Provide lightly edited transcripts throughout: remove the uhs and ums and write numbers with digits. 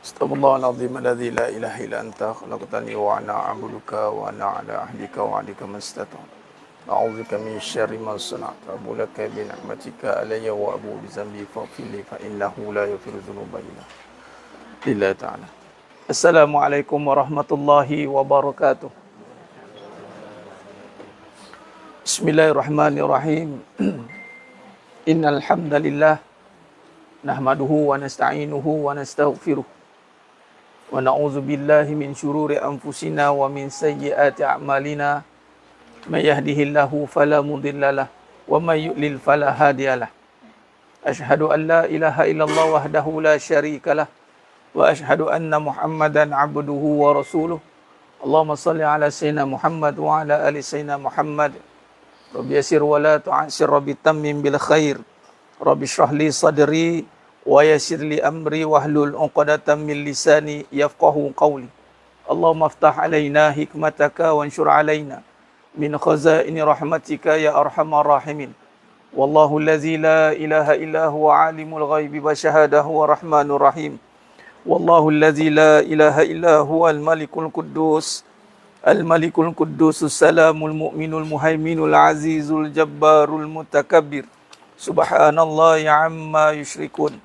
Astaghfirullahaladzim alladzi la ilaha illa anta khalaqtani wa ana a'buduka wa ana ala ahdika wa ahdika mastata'tu. A'udzubika min syarri ma sana'tu. Abulaka bi ni'matika alayya wa abu bi dzambi faghfir li fa innahu la yaghfiru dzunuba illa lillahi ta'ala. Assalamualaikum warahmatullahi wabarakatuh. Bismillahirrahmanirrahim. Innal hamdalillah nahmaduhu wa nasta'inuhu wa nastaghfiruh. Wa na'udzu billahi min syururi anfusina wa min sayyiati a'malina. May yahdihillahu fala mudhillalah wa may yudlil fala hadiyalah. Asyhadu an la ilaha illallah wahdahu la syarikalah wa asyhadu anna Muhammadan 'abduhu wa rasuluh. Allahumma shalli ala sayyidina Muhammad wa ala ali sayyidina Muhammad. Rabbi yassir wa la tu'assir, rabbi tammim bil khair. Rabbi shrah li sadri wa yassir li amri wahlul 'uqdatam min lisani yafqahu qawli. Allahumma aftah alaina hikmataka wanshur alaina min khazaini rahmatika ya arhamar rahimin. Wallahu allazi la ilaha illa huwa alimul ghaibi wa syahadahu wa rahmanur rahim. Wallahu allazi la ilaha illa huwal malikul quddus al-malikul quddus salamul mu'minul muhaiminul azizul jabbarul mutakabbir. Subhanallahi amma yusyrikun.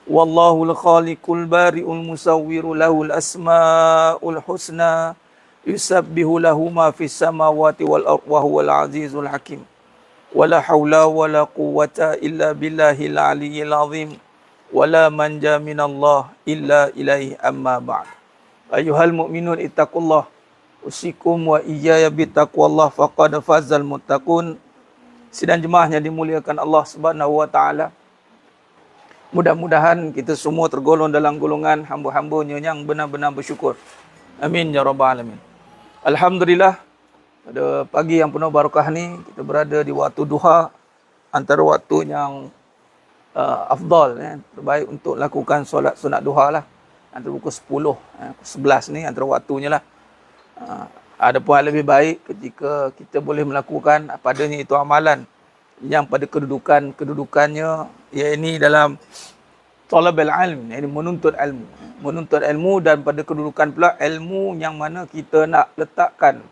Wallahul khaliqul bari'ul musawwiru lahul asma'ul husna. Yusabbihu lahu ma fis samawati wal ardh wa huwal azizul hakim. Wala haula wala quwwata illa billahil aliyyil azim. Wala manja minallah illa ilaihi amma ba'd. Ayyuhal mu'minun ittaqullah. Usikum wa iyaya bittaqwallah faqad fazal muttaqun. Sidang jemaah yang dimuliakan Allah Subhanahu wa taala. Mudah-mudahan kita semua tergolong dalam golongan hamba-hambanya yang benar-benar bersyukur. Amin ya rabbal alamin. Alhamdulillah, pada pagi yang penuh barakah ni kita berada di waktu duha, antara waktu yang afdal, terbaik untuk lakukan solat sunat duha lah. Antara pukul 10, 11 ni antara waktunya lah. Ada pun yang lebih baik ketika kita boleh melakukan padanya itu amalan yang pada kedudukannya, iaitu dalam talabul ilm, iaitu menuntut ilmu, dan pada kedudukan pula ilmu yang mana kita nak letakkan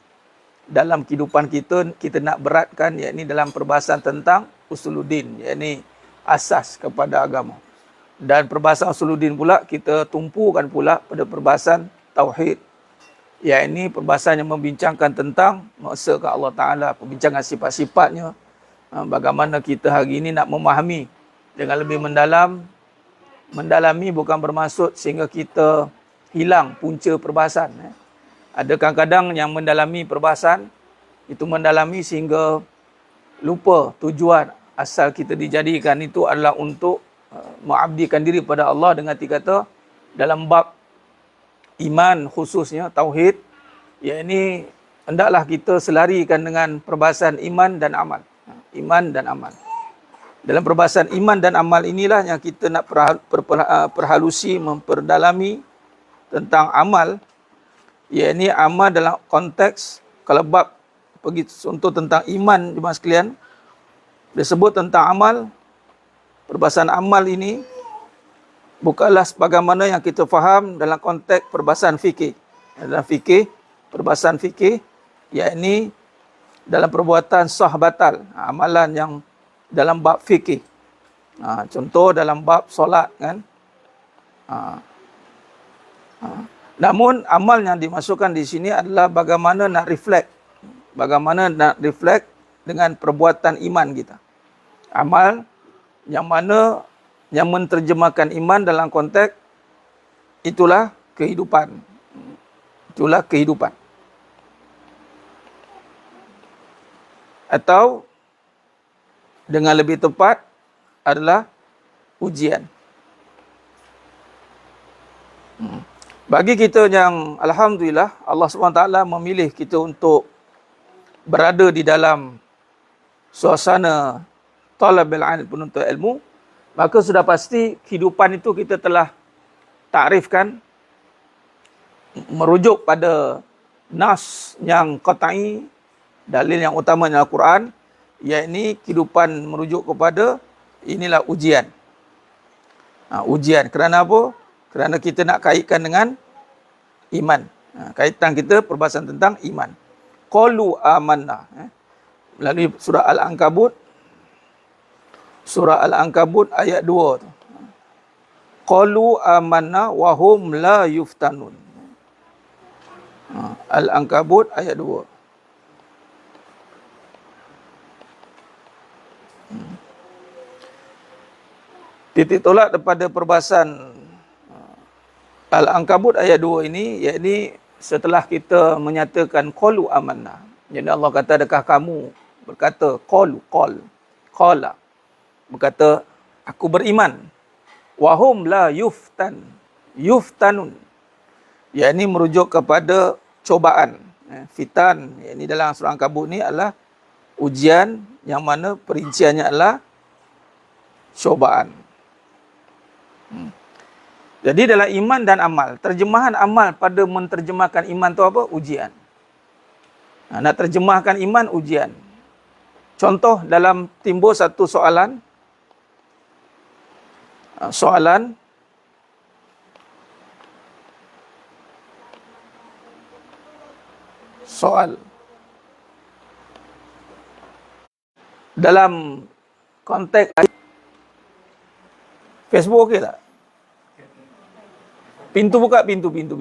dalam kehidupan kita nak beratkan, iaitu dalam perbahasan tentang usuluddin, iaitu asas kepada agama. Dan perbahasan usuluddin pula kita tumpukan pula pada perbahasan tauhid, iaitu perbahasan yang membincangkan tentang maksud Allah Ta'ala, perbincangan sifat-sifatnya. Bagaimana kita hari ini nak memahami dengan lebih mendalam. Mendalami bukan bermaksud sehingga kita hilang punca perbahasan. Ada kadang-kadang yang mendalami perbahasan, itu mendalami sehingga lupa tujuan asal kita dijadikan itu adalah untuk mengabdikan diri pada Allah, dengan kata dalam bab iman khususnya tauhid, iaitu hendaklah kita selarikan dengan perbahasan iman dan amal. Iman dan amal. Dalam perbahasan iman dan amal inilah yang kita nak perhalusi, memperdalami tentang amal. Iaitu amal dalam konteks, kalau bab pergi contoh tentang iman jemaah sekalian, dia sebut tentang amal. Perbahasan amal ini bukanlah sebagaimana yang kita faham dalam konteks perbahasan fikih. Dalam fikih, perbahasan fikih, iaitu dalam perbuatan sah batal, amalan yang dalam bab fikih. Contoh dalam bab solat kan. Namun amal yang dimasukkan di sini adalah bagaimana nak reflect. Bagaimana nak reflect dengan perbuatan iman kita. Amal yang mana yang menterjemahkan iman dalam konteks itulah kehidupan. Itulah kehidupan. Atau dengan lebih tepat adalah ujian. Bagi kita yang alhamdulillah Allah SWT memilih kita untuk berada di dalam suasana talabul ilm, penuntut ilmu, maka sudah pasti kehidupan itu kita telah takrifkan merujuk pada nas yang qat'i, dalil yang utamanya Al-Quran, iaitu kehidupan merujuk kepada inilah ujian. Ujian kerana apa? Kerana kita nak kaitkan dengan iman. Kaitan kita perbahasan tentang iman. Qalu amanna. Melalui surah Al-Ankabut. Surah Al-Ankabut ayat 2 tu. Qalu amanna wa hum la yuftanun. Al-Ankabut ayat 2. Titik tolak daripada perbahasan Al-Ankabut ayat 2 ini, yakni setelah kita menyatakan qalu amanna. Jadi Allah kata, adakah kamu berkata qala berkata aku beriman. Wahum la yuftanun. Yakni merujuk kepada cobaan. Fitan, yakni dalam surah Ankabut ni adalah ujian yang mana perinciannya adalah cobaan. Jadi dalam iman dan amal, terjemahan amal pada menterjemahkan iman tu apa? Ujian. Nak terjemahkan iman, ujian. Contoh dalam timbul satu soalan. Soal. Dalam konteks Facebook okey tak? Pintu buka, pintu. Pintu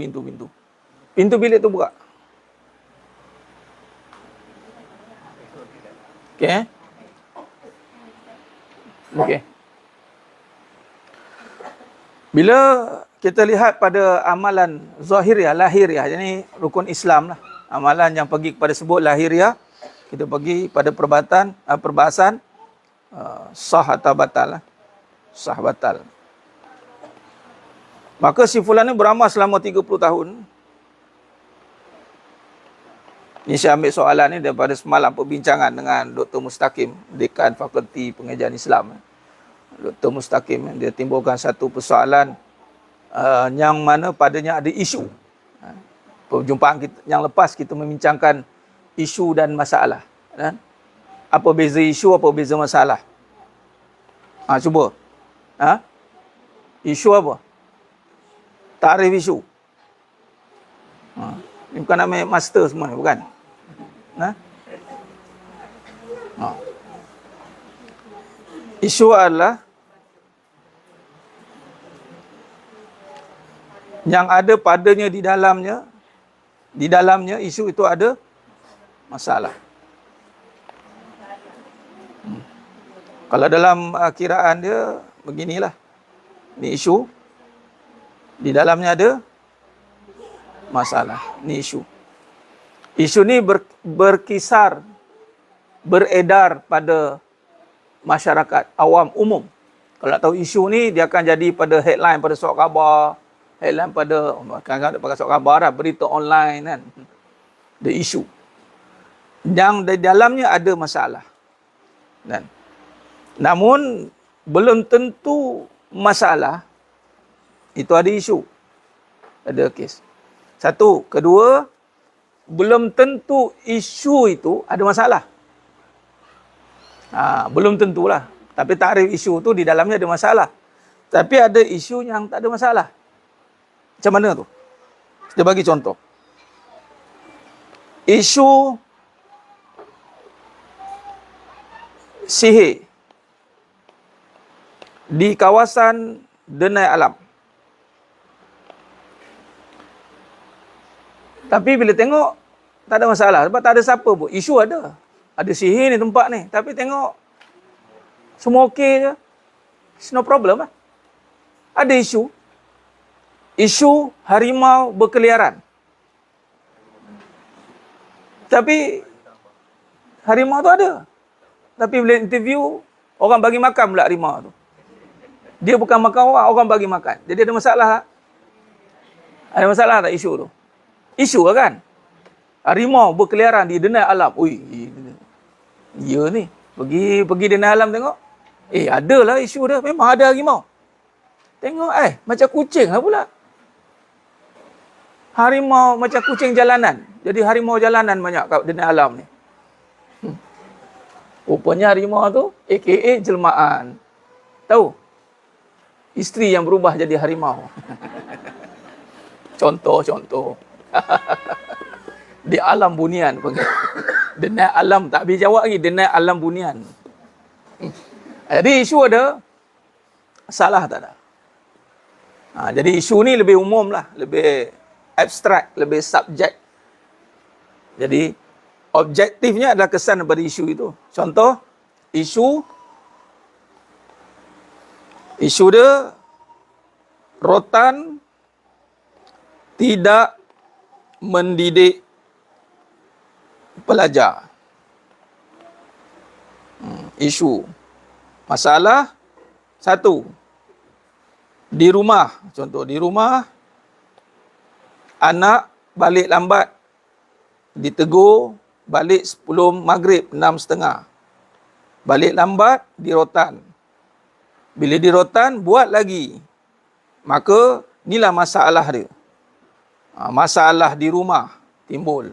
bilik tu buka. Okey. Okey. Bila kita lihat pada amalan zahiriah, lahiriah, jadi rukun Islam lah. Amalan yang pergi kepada sebut lahiriah, kita pergi pada perbahasan sah atau batal lah. Sah batal. Maka si fulan ni beramal selama 30 tahun. Ini saya ambil soalan ni daripada semalam perbincangan dengan Dr. Mustaqim, Dekan Fakulti Pengajian Islam. Dr. Mustaqim, dia timbulkan satu persoalan yang mana padanya ada isu. Perjumpaan kita yang lepas kita membincangkan isu dan masalah. Apa beza isu, apa beza masalah? Cuba. Isu apa? Takrif isu. Ini bukan nama master semua ni, bukan? Isu adalah yang ada padanya di dalamnya isu itu ada masalah. Kalau dalam kiraan dia beginilah. Ini isu. Di dalamnya ada masalah. Ini isu. Isu ni berkisar, beredar pada masyarakat awam umum. Kalau nak tahu isu ni, dia akan jadi pada headline pada surat khabar, headline pada, kadang-kadang pakai surat khabar lah, berita online kan. The issue. Yang di dalamnya ada masalah. Dan namun, belum tentu masalah itu ada isu. Ada kes. Satu. Kedua, belum tentu isu itu ada masalah. Belum tentulah. Tapi takrif isu tu di dalamnya ada masalah. Tapi ada isu yang tak ada masalah. Macam mana tu? Kita bagi contoh. Isu sihir di kawasan Denai Alam. Tapi bila tengok, tak ada masalah. Sebab tak ada siapa pun. Isu ada. Ada sihir ni tempat ni. Tapi tengok, semua okey je. It's no problem lah. Ada isu. Isu harimau berkeliaran. Tapi, harimau tu ada. Tapi bila interview, orang bagi makan pula harimau tu. Dia bukan makan orang bagi makan. Jadi ada masalah tak? Ada masalah tak isu tu? Isu lah kan? Harimau berkeliaran di Denai Alam. Ui, ya ni. Pergi Denai Alam tengok. Adalah isu dia. Memang ada harimau. Tengok macam kucing lah pula. Harimau macam kucing jalanan. Jadi harimau jalanan banyak kat Denai Alam ni. Rupanya harimau tu AKA jelmaan. Tahu? Isteri yang berubah jadi harimau. Contoh. Di alam bunian. Dia naik alam, tak habis jawab lagi. Dia naik alam bunian. Jadi isu ada, salah tak ada. Jadi isu ni lebih umum lah. Lebih abstrak, lebih subjek. Jadi objektifnya adalah kesan daripada isu itu. Contoh, isu dia rotan tidak mendidik pelajar. Isu. Masalah satu. Di rumah, contoh di rumah, anak balik lambat, ditegur, balik sebelum maghrib, 6.30. Balik lambat, dirotan. Bila dirotan, buat lagi. Maka, inilah masalah dia. Masalah di rumah timbul.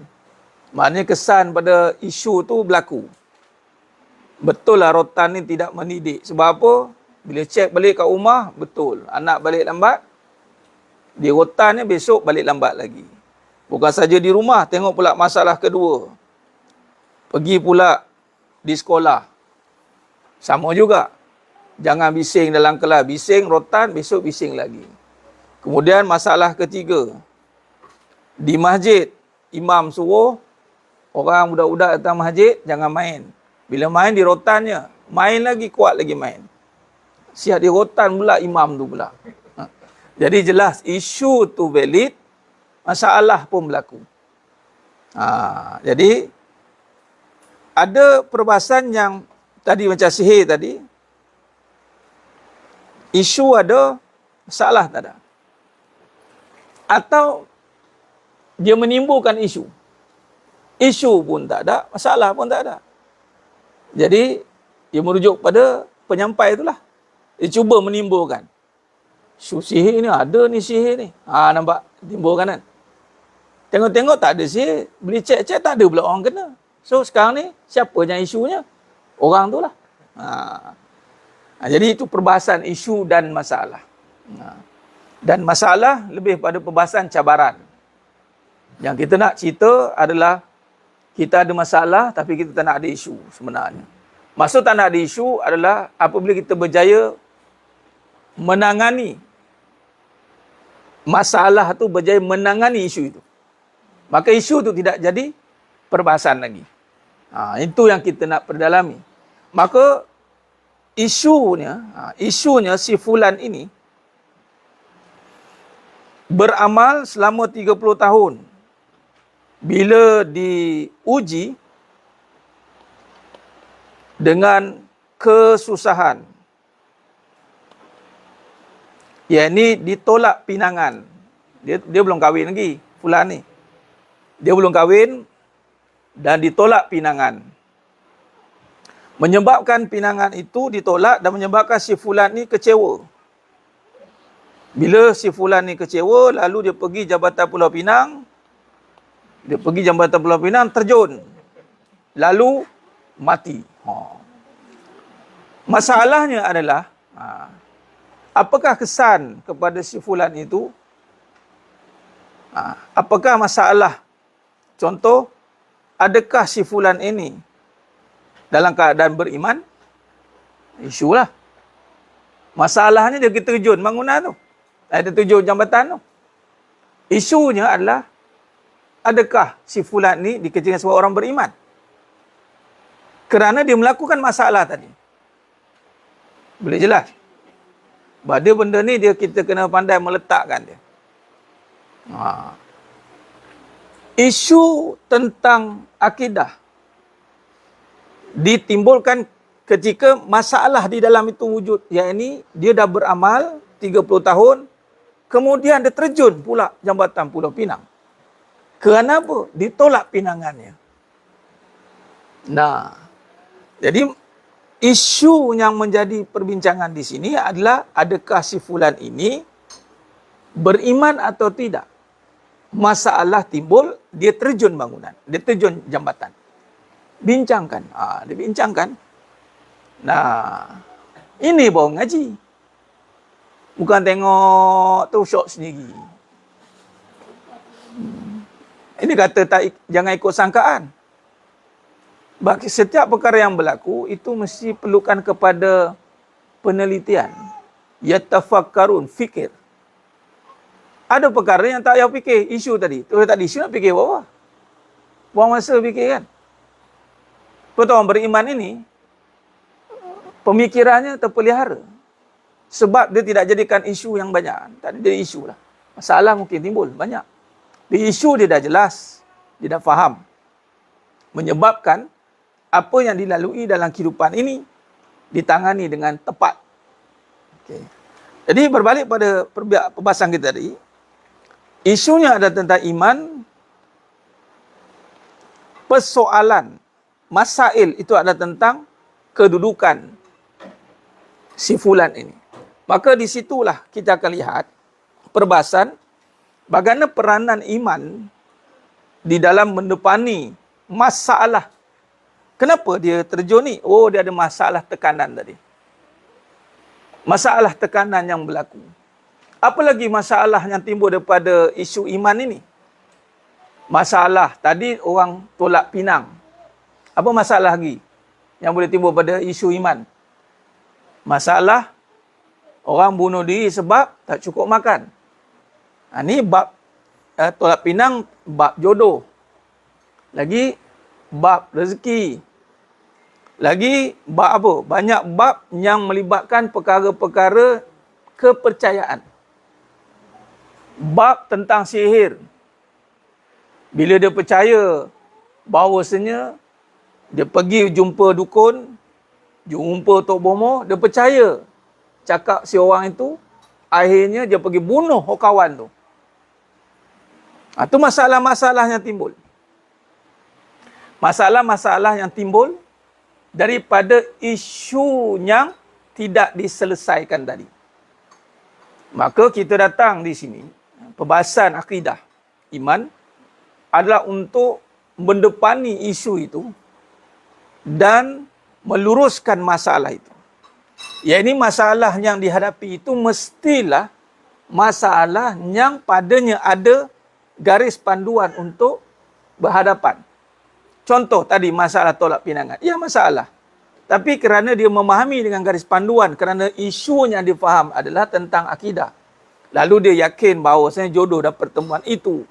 Maknanya kesan pada isu tu berlaku. Betul lah rotan ni tidak mendidik. Sebab apa? Bila cek balik kat rumah, betul. Anak balik lambat, di rotannya besok balik lambat lagi. Bukan saja di rumah, tengok pula masalah kedua. Pergi pula di sekolah. Sama juga. Jangan bising dalam kelas. Bising, rotan, besok bising lagi. Kemudian masalah ketiga. Di masjid, imam suruh, orang budak-budak datang masjid, jangan main. Bila main di rotannya, main lagi, kuat lagi main. Siap di rotan pula imam tu pula. Jadi jelas, isu tu valid, masalah pun berlaku. Jadi, ada perbahasan yang tadi macam sihir tadi, isu ada, masalah tak ada. Atau, dia menimbulkan isu. Isu pun tak ada, masalah pun tak ada. Jadi, dia merujuk pada penyampai itulah. Dia cuba menimbulkan. Isu sihir ni, ada ni sihir ni. Nampak? Timbulkan kan? Tengok-tengok tak ada sihir. Beli cek-cek tak ada pula orang kena. So, sekarang ni, siapa yang isunya? Orang tu lah. Jadi, itu perbahasan isu dan masalah. Dan masalah lebih pada perbahasan cabaran. Yang kita nak cerita adalah kita ada masalah tapi kita tak nak ada isu sebenarnya. Maksud tak nak ada isu adalah apabila kita berjaya menangani masalah tu, berjaya menangani isu itu, maka isu itu tidak jadi perbahasan lagi. Itu yang kita nak perdalami. Maka isunya si fulan ini beramal selama 30 tahun. Bila diuji dengan kesusahan, yakni ditolak pinangan. Dia belum kahwin lagi, fulan ni. Dia belum kahwin dan ditolak pinangan. Menyebabkan pinangan itu ditolak dan menyebabkan si fulan ni kecewa. Bila si fulan ni kecewa, lalu dia pergi Jabatan Pulau Pinang. Dia pergi Jambatan Pulau Pinang, terjun. Lalu, mati. Masalahnya adalah, apakah kesan kepada si fulan itu? Apakah masalah? Contoh, adakah si fulan ini dalam keadaan beriman? Isulah. Masalahnya dia pergi terjun bangunan tu. Dia terjun jambatan tu. Isunya adalah, adakah si fulan ni dikecilkan sebagai orang beriman? Kerana dia melakukan masalah tadi. Boleh jelas? Pada benda ni kita kena pandai meletakkan dia. Isu tentang akidah ditimbulkan ketika masalah di dalam itu wujud. Iaitu dia dah beramal 30 tahun, kemudian dia terjun pula Jambatan Pulau Pinang. Kerana apa? Ditolak pinangannya. Jadi isu yang menjadi perbincangan di sini adalah adakah si fulan ini beriman atau tidak? Masalah timbul, dia terjun bangunan, dia terjun jambatan. Bincangkan. Dibincangkan. Ini baru ngaji. Bukan tengok tu syok sendiri. Ini kata jangan ikut sangkaan. Bagi setiap perkara yang berlaku, itu mesti perlukan kepada penelitian. Yatafakkarun, fikir. Ada perkara yang tak payah fikir. Isu tadi. Kalau tak ada isu, nak fikir apa? Buang masa fikir kan? Betul, orang beriman ini, pemikirannya terpelihara. Sebab dia tidak jadikan isu yang banyak. Tak ada isu lah. Masalah mungkin timbul banyak. Di isu dia dah jelas. Dia dah faham. Menyebabkan apa yang dilalui dalam kehidupan ini ditangani dengan tepat. Okay. Jadi berbalik pada perbahasan kita tadi, isunya adalah tentang iman, persoalan, masail itu adalah tentang kedudukan si fulan ini. Maka di situlah kita akan lihat perbahasan bagaimana peranan iman di dalam mendepani masalah. Kenapa dia terjun ni? Oh, dia ada masalah tekanan tadi. Masalah tekanan yang berlaku. Apa lagi masalah yang timbul daripada isu iman ini? Masalah, tadi orang tolak pinang. Apa masalah lagi yang boleh timbul pada isu iman? Masalah orang bunuh diri sebab tak cukup makan. Ini bab tolak pinang, bab jodoh. Lagi bab rezeki. Lagi bab apa? Banyak bab yang melibatkan perkara-perkara kepercayaan. Bab tentang sihir. Bila dia percaya bahawasanya dia pergi jumpa dukun, jumpa Tok Bomo, dia percaya cakap si orang itu, akhirnya dia pergi bunuh kawan tu. Itu masalah-masalah yang timbul. Masalah-masalah yang timbul daripada isu yang tidak diselesaikan tadi. Maka kita datang di sini, perbahasan akidah, iman, adalah untuk mendepani isu itu dan meluruskan masalah itu. Ya, ini masalah yang dihadapi itu mestilah masalah yang padanya ada garis panduan untuk berhadapan. Contoh tadi masalah tolak pinangan. Ya, masalah. Tapi kerana dia memahami dengan garis panduan, kerana isu yang dia faham adalah tentang akidah. Lalu dia yakin bahawasanya jodoh dan pertemuan itu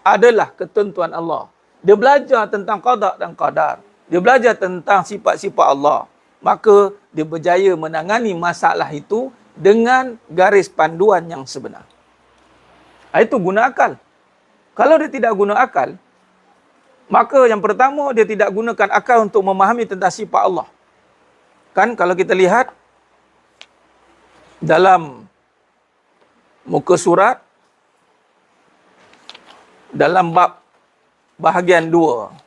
adalah ketentuan Allah. Dia belajar tentang qada dan qadar. Dia belajar tentang sifat-sifat Allah. Maka dia berjaya menangani masalah itu dengan garis panduan yang sebenar. Itu guna akal. Kalau dia tidak guna akal, maka yang pertama dia tidak gunakan akal untuk memahami tentang sifat Allah. Kan kalau kita lihat dalam muka surat, dalam bab bahagian 2.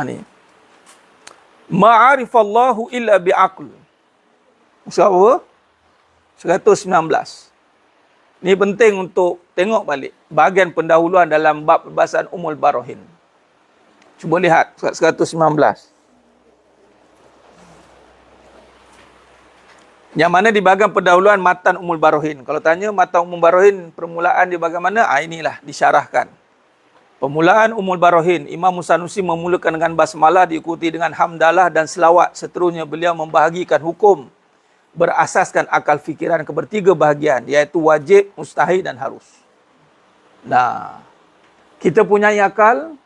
Ni. Ma'arifallahu illa bi'aql. Muka 119. Ini penting untuk tengok balik bahagian pendahuluan dalam bab perbahasan Ummul Barahin. Cuba lihat surat 119. Yang mana di bahagian pendahuluan matan Ummul Barahin. Kalau tanya matan Ummul Barahin permulaan di bagaimana? Inilah disyarahkan. Permulaan Ummul Barahin, Imam Sanusi memulakan dengan basmalah diikuti dengan hamdalah dan selawat. Seterusnya beliau membahagikan hukum berasaskan akal fikiran ke bertiga bahagian, iaitu wajib, mustahil dan harus. Nah, kita punya akal,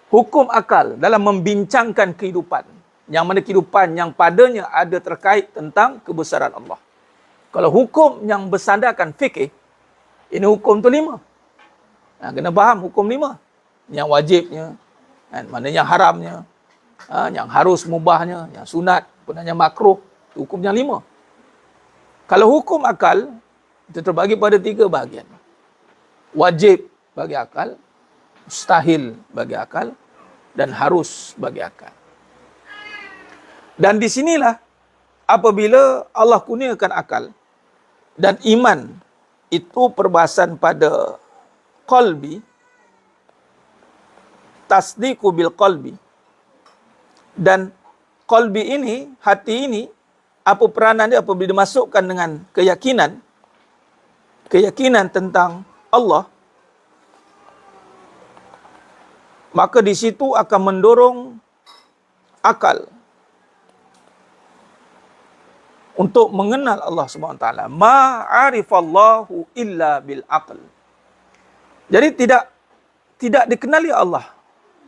hukum akal dalam membincangkan kehidupan. Yang mana kehidupan yang padanya ada terkait tentang kebesaran Allah. Kalau hukum yang bersandarkan fikih, ini hukum tu 5. Kena faham hukum 5. Yang wajibnya, mana yang haramnya, yang harus mubahnya, yang sunat, benarnya makruh, hukumnya 5. Kalau hukum akal, itu terbagi pada 3 bahagian. Wajib bagi akal, mustahil bagi akal, dan harus bagi akal. Dan di sinilah apabila Allah kurniakan akal dan iman, itu perbahasan pada qalbi, tasdiqu bil qalbi, dan qalbi ini, hati ini, apa peranan dia apabila dimasukkan dengan keyakinan tentang Allah, maka di situ akan mendorong akal untuk mengenal Allah Subhanahu Wa Taala. Ma'arifallahu illa bil aql. Jadi tidak dikenali Allah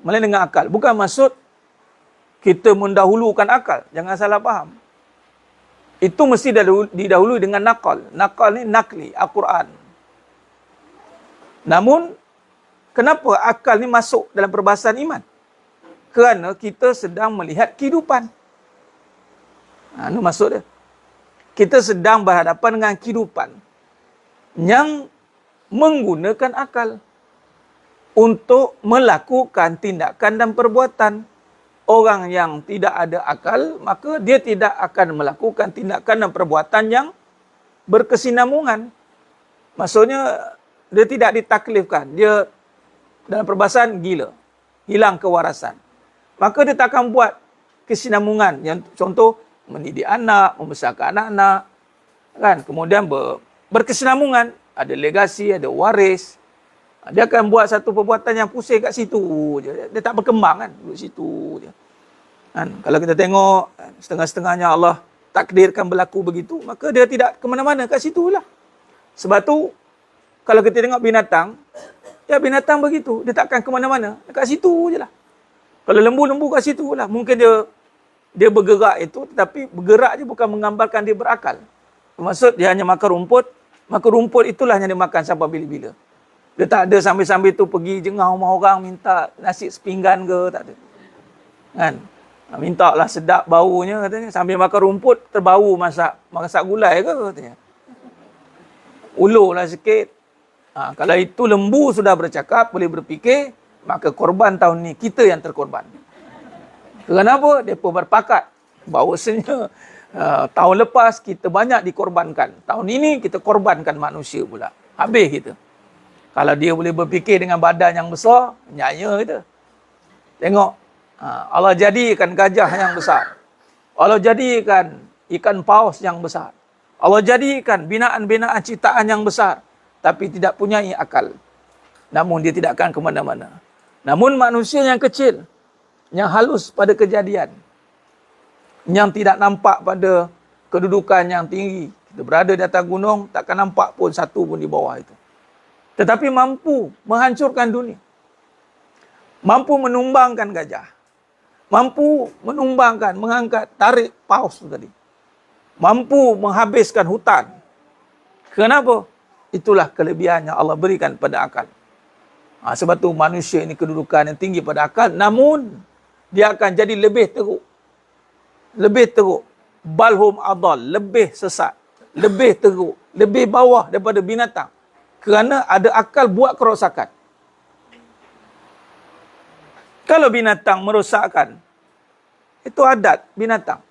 melainkan dengan akal. Bukan maksud kita mendahulukan akal. Jangan salah faham. Itu mesti didahului dengan nakal. Nakal ni nakli, Al-Quran. Namun, kenapa akal ni masuk dalam perbahasan iman? Kerana kita sedang melihat kehidupan. Itu maksud dia. Kita sedang berhadapan dengan kehidupan yang menggunakan akal untuk melakukan tindakan dan perbuatan. Orang yang tidak ada akal, maka dia tidak akan melakukan tindakan dan perbuatan yang berkesinambungan. Maksudnya, dia tidak ditaklifkan. Dia dalam perbahasan gila. Hilang kewarasan. Maka dia tak akan buat kesinambungan. Yang contoh, mendidik anak, membesarkan anak-anak. Kan? Kemudian berkesinambungan. Ada legasi, ada waris. Dia akan buat satu perbuatan yang pusing kat situ je. Dia tak berkembang kan, duduk situ je. Kan? Kalau kita tengok setengah-setengahnya Allah takdirkan berlaku begitu, maka dia tidak ke mana-mana kat situ lah. Sebab tu, kalau kita tengok binatang, ya binatang begitu. Dia takkan ke mana-mana, kat situ je lah. Kalau lembu-lembu kat situ lah. Mungkin dia bergerak itu, tetapi bergerak je bukan menggambarkan dia berakal. Maksud dia hanya makan rumput, maka rumput itulah yang dia makan sampai bila-bila. Dia tak ada sambil-sambil tu pergi jengah rumah orang minta nasi sepinggan ke, tak ada. Kan? Minta lah sedap baunya katanya. Sambil makan rumput, terbau masak gulai ke katanya. Ulurlah sikit. Kalau itu lembu sudah bercakap, boleh berfikir, maka korban tahun ni kita yang terkorban. Kenapa? Mereka berpakat bahawasanya tahun lepas kita banyak dikorbankan. Tahun ini kita korbankan manusia pula. Habis kita. Kalau dia boleh berfikir dengan badan yang besar, nyaya kita. Tengok, Allah jadikan gajah yang besar. Allah jadikan ikan paus yang besar. Allah jadikan binaan-binaan ciptaan yang besar. Tapi tidak punya akal. Namun dia tidak akan ke mana-mana. Namun manusia yang kecil, yang halus pada kejadian, yang tidak nampak pada kedudukan yang tinggi. Kita berada di atas gunung, takkan nampak pun satu pun di bawah itu. Tetapi mampu menghancurkan dunia. Mampu menumbangkan gajah. Mampu menumbangkan, mengangkat, tarik paus itu tadi. Mampu menghabiskan hutan. Kenapa? Itulah kelebihan yang Allah berikan pada akal. Sebab tu manusia ini kedudukan yang tinggi pada akal. Namun, dia akan jadi lebih teruk. Lebih teruk. Balhum adal. Lebih sesat. Lebih teruk. Lebih bawah daripada binatang. Kerana ada akal buat kerosakan. Kalau binatang merosakkan, itu adat binatang.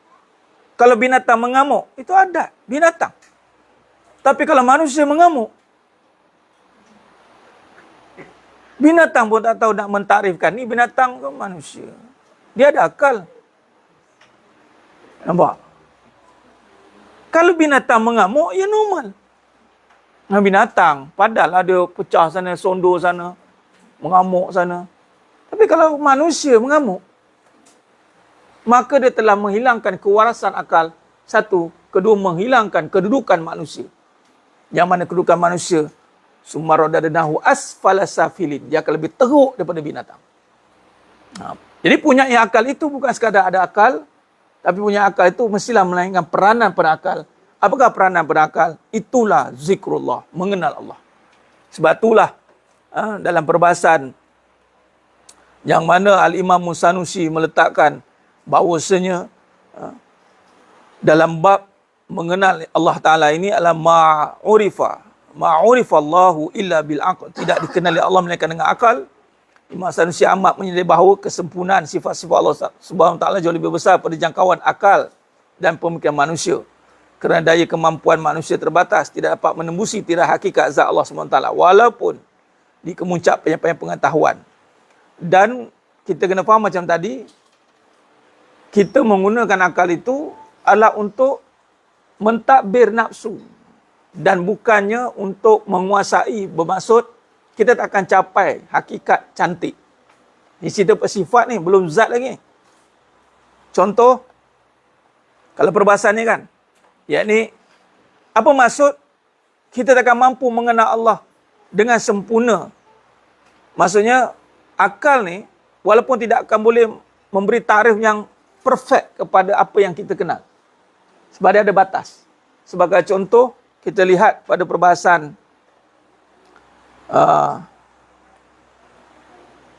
Kalau binatang mengamuk, itu adat binatang. Tapi kalau manusia mengamuk, binatang pun tak tahu nak mentarifkan. Ni binatang ke manusia? Dia ada akal. Nampak? Kalau binatang mengamuk, ya normal. Binatang, padahal ada pecah sana, sondo sana, mengamuk sana. Tapi kalau manusia mengamuk, maka dia telah menghilangkan kewarasan akal. Satu, kedua menghilangkan kedudukan manusia. Yang mana kedudukan manusia, summaradadnahu asfala safilin. Dia akan lebih teruk daripada binatang. Jadi punya akal itu bukan sekadar ada akal, tapi punya akal itu mestilah melainkan peranan pada akal. Apakah peranan pada akal? Itulah zikrullah, mengenal Allah. Sebab itulah dalam perbahasan yang mana Al-Imam Sanusi meletakkan bahawasanya dalam bab mengenal Allah Ta'ala ini adalah ma'urifallahu illa bil aql. Tidak dikenali Allah melainkan dengan akal. Imam Sanusi amat menyedari bahawa kesempurnaan sifat-sifat Allah Subhanahu Ta'ala jauh lebih besar pada jangkauan akal dan pemikiran manusia. Kerana daya kemampuan manusia terbatas, tidak dapat menembusi tirai hakikat zat Allah SWT. Walaupun di kemuncak penyampaian pengetahuan. Dan kita kena faham macam tadi, kita menggunakan akal itu adalah untuk mentadbir nafsu dan bukannya untuk menguasai, bermaksud kita tak akan capai hakikat cantik. Ini cerita sifat ni, belum zat lagi. Contoh, kalau perbahasan ni kan, yakni apa maksud kita tak akan mampu mengenal Allah dengan sempurna. Maksudnya akal ni walaupun tidak akan boleh memberi tarikh yang perfect kepada apa yang kita kenal. Sebab dia ada batas. Sebagai contoh, kita lihat pada perbahasan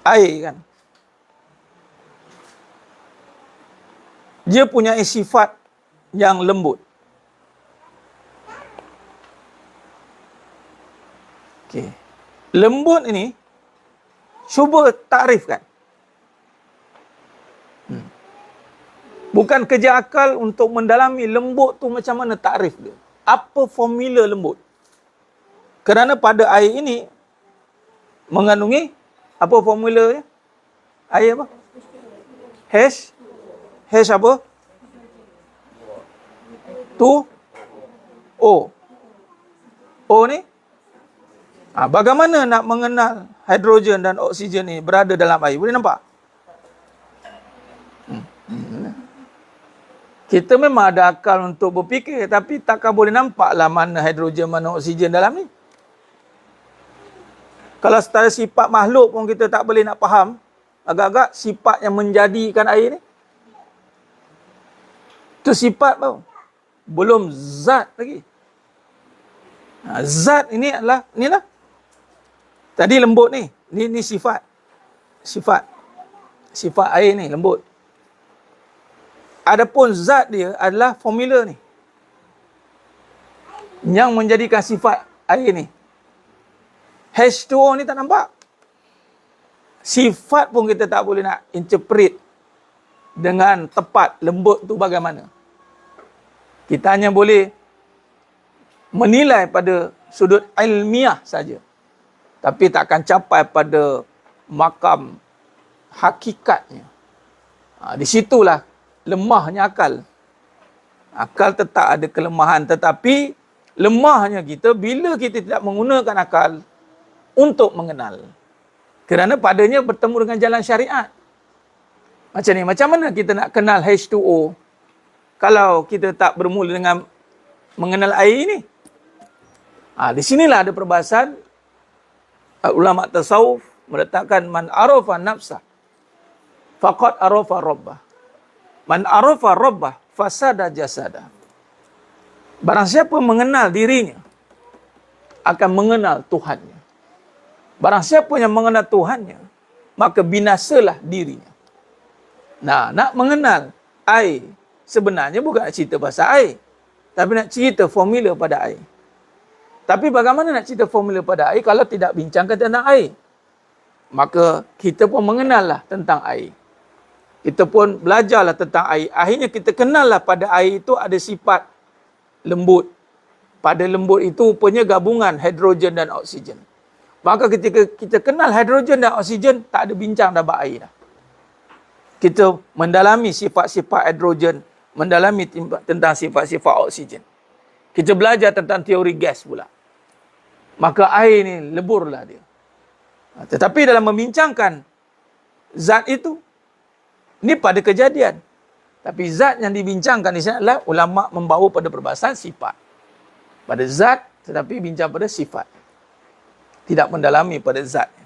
air kan. Dia punya sifat yang lembut. Okey. Lembut ini cuba takrifkan. Bukan kerja akal untuk mendalami lembut tu macam mana takrif dia. Apa formula lembut? Kerana pada air ini mengandungi apa formulanya? Air apa? H. H apa? Tu O. O ni? Bagaimana nak mengenal hidrogen dan oksigen ni berada dalam air? Boleh nampak? Kita memang ada akal untuk berfikir, tapi takkan boleh nampaklah mana hidrogen, mana oksigen dalam ni. Kalau secara sifat makhluk pun kita tak boleh nak faham, agak-agak sifat yang menjadikan air ni. Itu sifat tau. Belum zat lagi. Zat ini adalah, inilah. Tadi lembut ni. Ni sifat. Sifat air ni lembut. Adapun zat dia adalah formula ni. Yang menjadikan sifat air ni. H2O ni tak nampak. Sifat pun kita tak boleh nak interpret dengan tepat lembut tu bagaimana. Kita hanya boleh menilai pada sudut ilmiah saja. Tapi tak akan capai pada makam hakikatnya. Di situlah lemahnya akal. Akal tetap ada kelemahan, tetapi lemahnya kita bila kita tidak menggunakan akal untuk mengenal. Kerana padanya bertemu dengan jalan syariat. Macam ni, macam mana kita nak kenal H2O kalau kita tak bermula dengan mengenal air ni? Di sinilah ada perbahasan ulama tasawuf meletakkan man arafa nafsah faqad arafa rabbah. Man arafa rabbah fasada jasada. Barang siapa mengenal dirinya akan mengenal Tuhannya. Barang siapa yang mengenal Tuhannya, maka binasalah dirinya. Nah, nak mengenal air, sebenarnya bukan nak cerita pasal air, tapi nak cerita formula pada air. Tapi bagaimana nak cerita formula pada air kalau tidak bincangkan tentang air? Maka kita pun mengenallah tentang air. Kita pun belajarlah tentang air. Akhirnya kita kenallah pada air itu ada sifat lembut. Pada lembut itu punya gabungan hidrogen dan oksigen. Maka ketika kita kenal hidrogen dan oksigen, tak ada bincang dah bab air dah. Kita mendalami sifat-sifat hidrogen, mendalami tentang sifat-sifat oksigen. Kita belajar tentang teori gas pula. Maka air ni leburlah dia. Tetapi dalam membincangkan zat itu, ini pada kejadian. Tapi zat yang dibincangkan di sini adalah ulama membawa pada perbahasan sifat. Pada zat, tetapi bincang pada sifat. Tidak mendalami pada zatnya.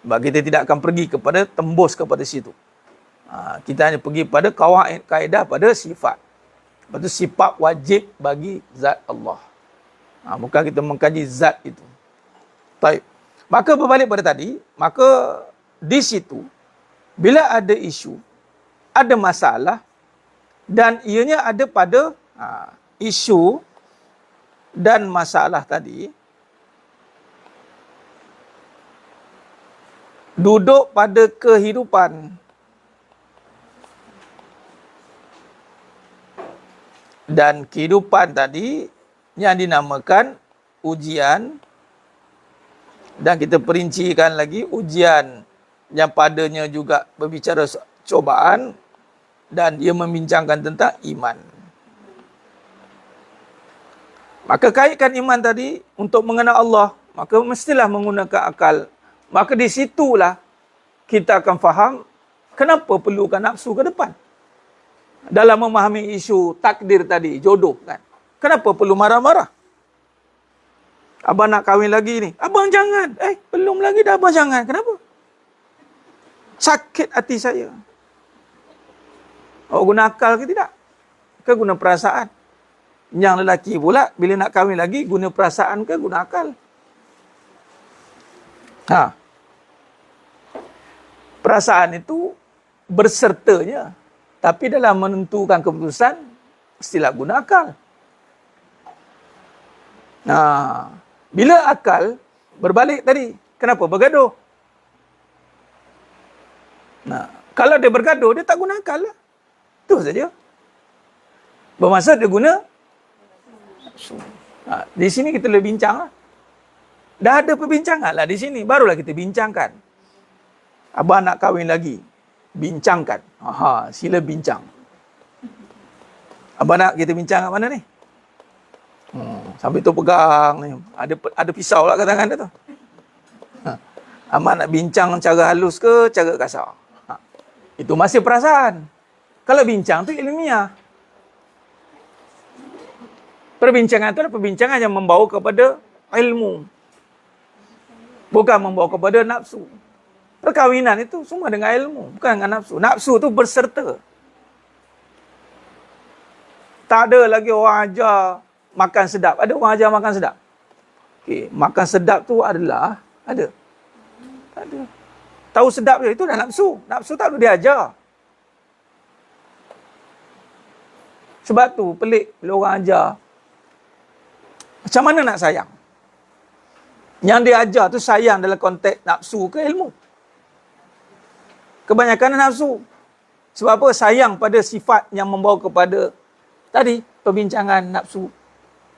Sebab kita tidak akan pergi kepada tembus kepada situ. Kita hanya pergi pada kaedah pada sifat. Lepas tu sifat wajib bagi zat Allah. Bukan kita mengkaji zat itu. Baik. Maka berbalik pada tadi, maka di situ, bila ada isu, ada masalah, dan ianya ada pada isu dan masalah tadi, duduk pada kehidupan. Dan kehidupan tadi yang dinamakan ujian, dan kita perincikan lagi ujian yang padanya juga berbicara cobaan, dan dia membincangkan tentang iman. Maka kaitkan iman tadi untuk mengenal Allah, maka mestilah menggunakan akal. Maka di situlah kita akan faham kenapa perlukan nafsu ke depan. Dalam memahami isu takdir tadi, jodoh kan. Kenapa perlu marah-marah? Abang nak kahwin lagi ni. Abang jangan. Belum lagi dah abang jangan. Kenapa? Sakit hati saya. Guna akal ke tidak? Ke guna perasaan? Yang lelaki pula, bila nak kahwin lagi, guna perasaan ke guna akal? Perasaan itu bersertanya. Tapi dalam menentukan keputusan, mestilah guna akal. Bila akal berbalik tadi, kenapa bergaduh? Kalau dia bergaduh, dia tak guna akal lah. Itu saja. Bermaksud dia guna di sini kita boleh bincang lah. Dah ada perbincangan lah di sini. Barulah kita bincangkan. Abang nak kahwin lagi. Bincangkan. Sila bincang. Abang nak kita bincang kat mana ni? Sambil tu pegang ni. Ada pisau lah kat tangan dia tu. Abang nak bincang cara halus ke cara kasar? Itu masih perasaan. Kalau bincang tu ilmiah. Perbincangan itu adalah perbincangan yang membawa kepada ilmu. Bukan membawa kepada nafsu. Perkahwinan itu semua dengan ilmu, bukan dengan nafsu. Nafsu itu berserta. Tak ada lagi orang ajar makan sedap. Ada orang ajar makan sedap? Okey, makan sedap tu adalah ada. Tak ada. Tahu sedap je, itu dah nafsu. Nafsu tak perlu diajar. Sebab tu pelik bila orang ajar. Macam mana nak sayang? Yang dia ajar tu sayang dalam konteks nafsu ke ilmu? Kebanyakan nafsu. Sebab apa? Sayang pada sifat yang membawa kepada tadi, perbincangan nafsu.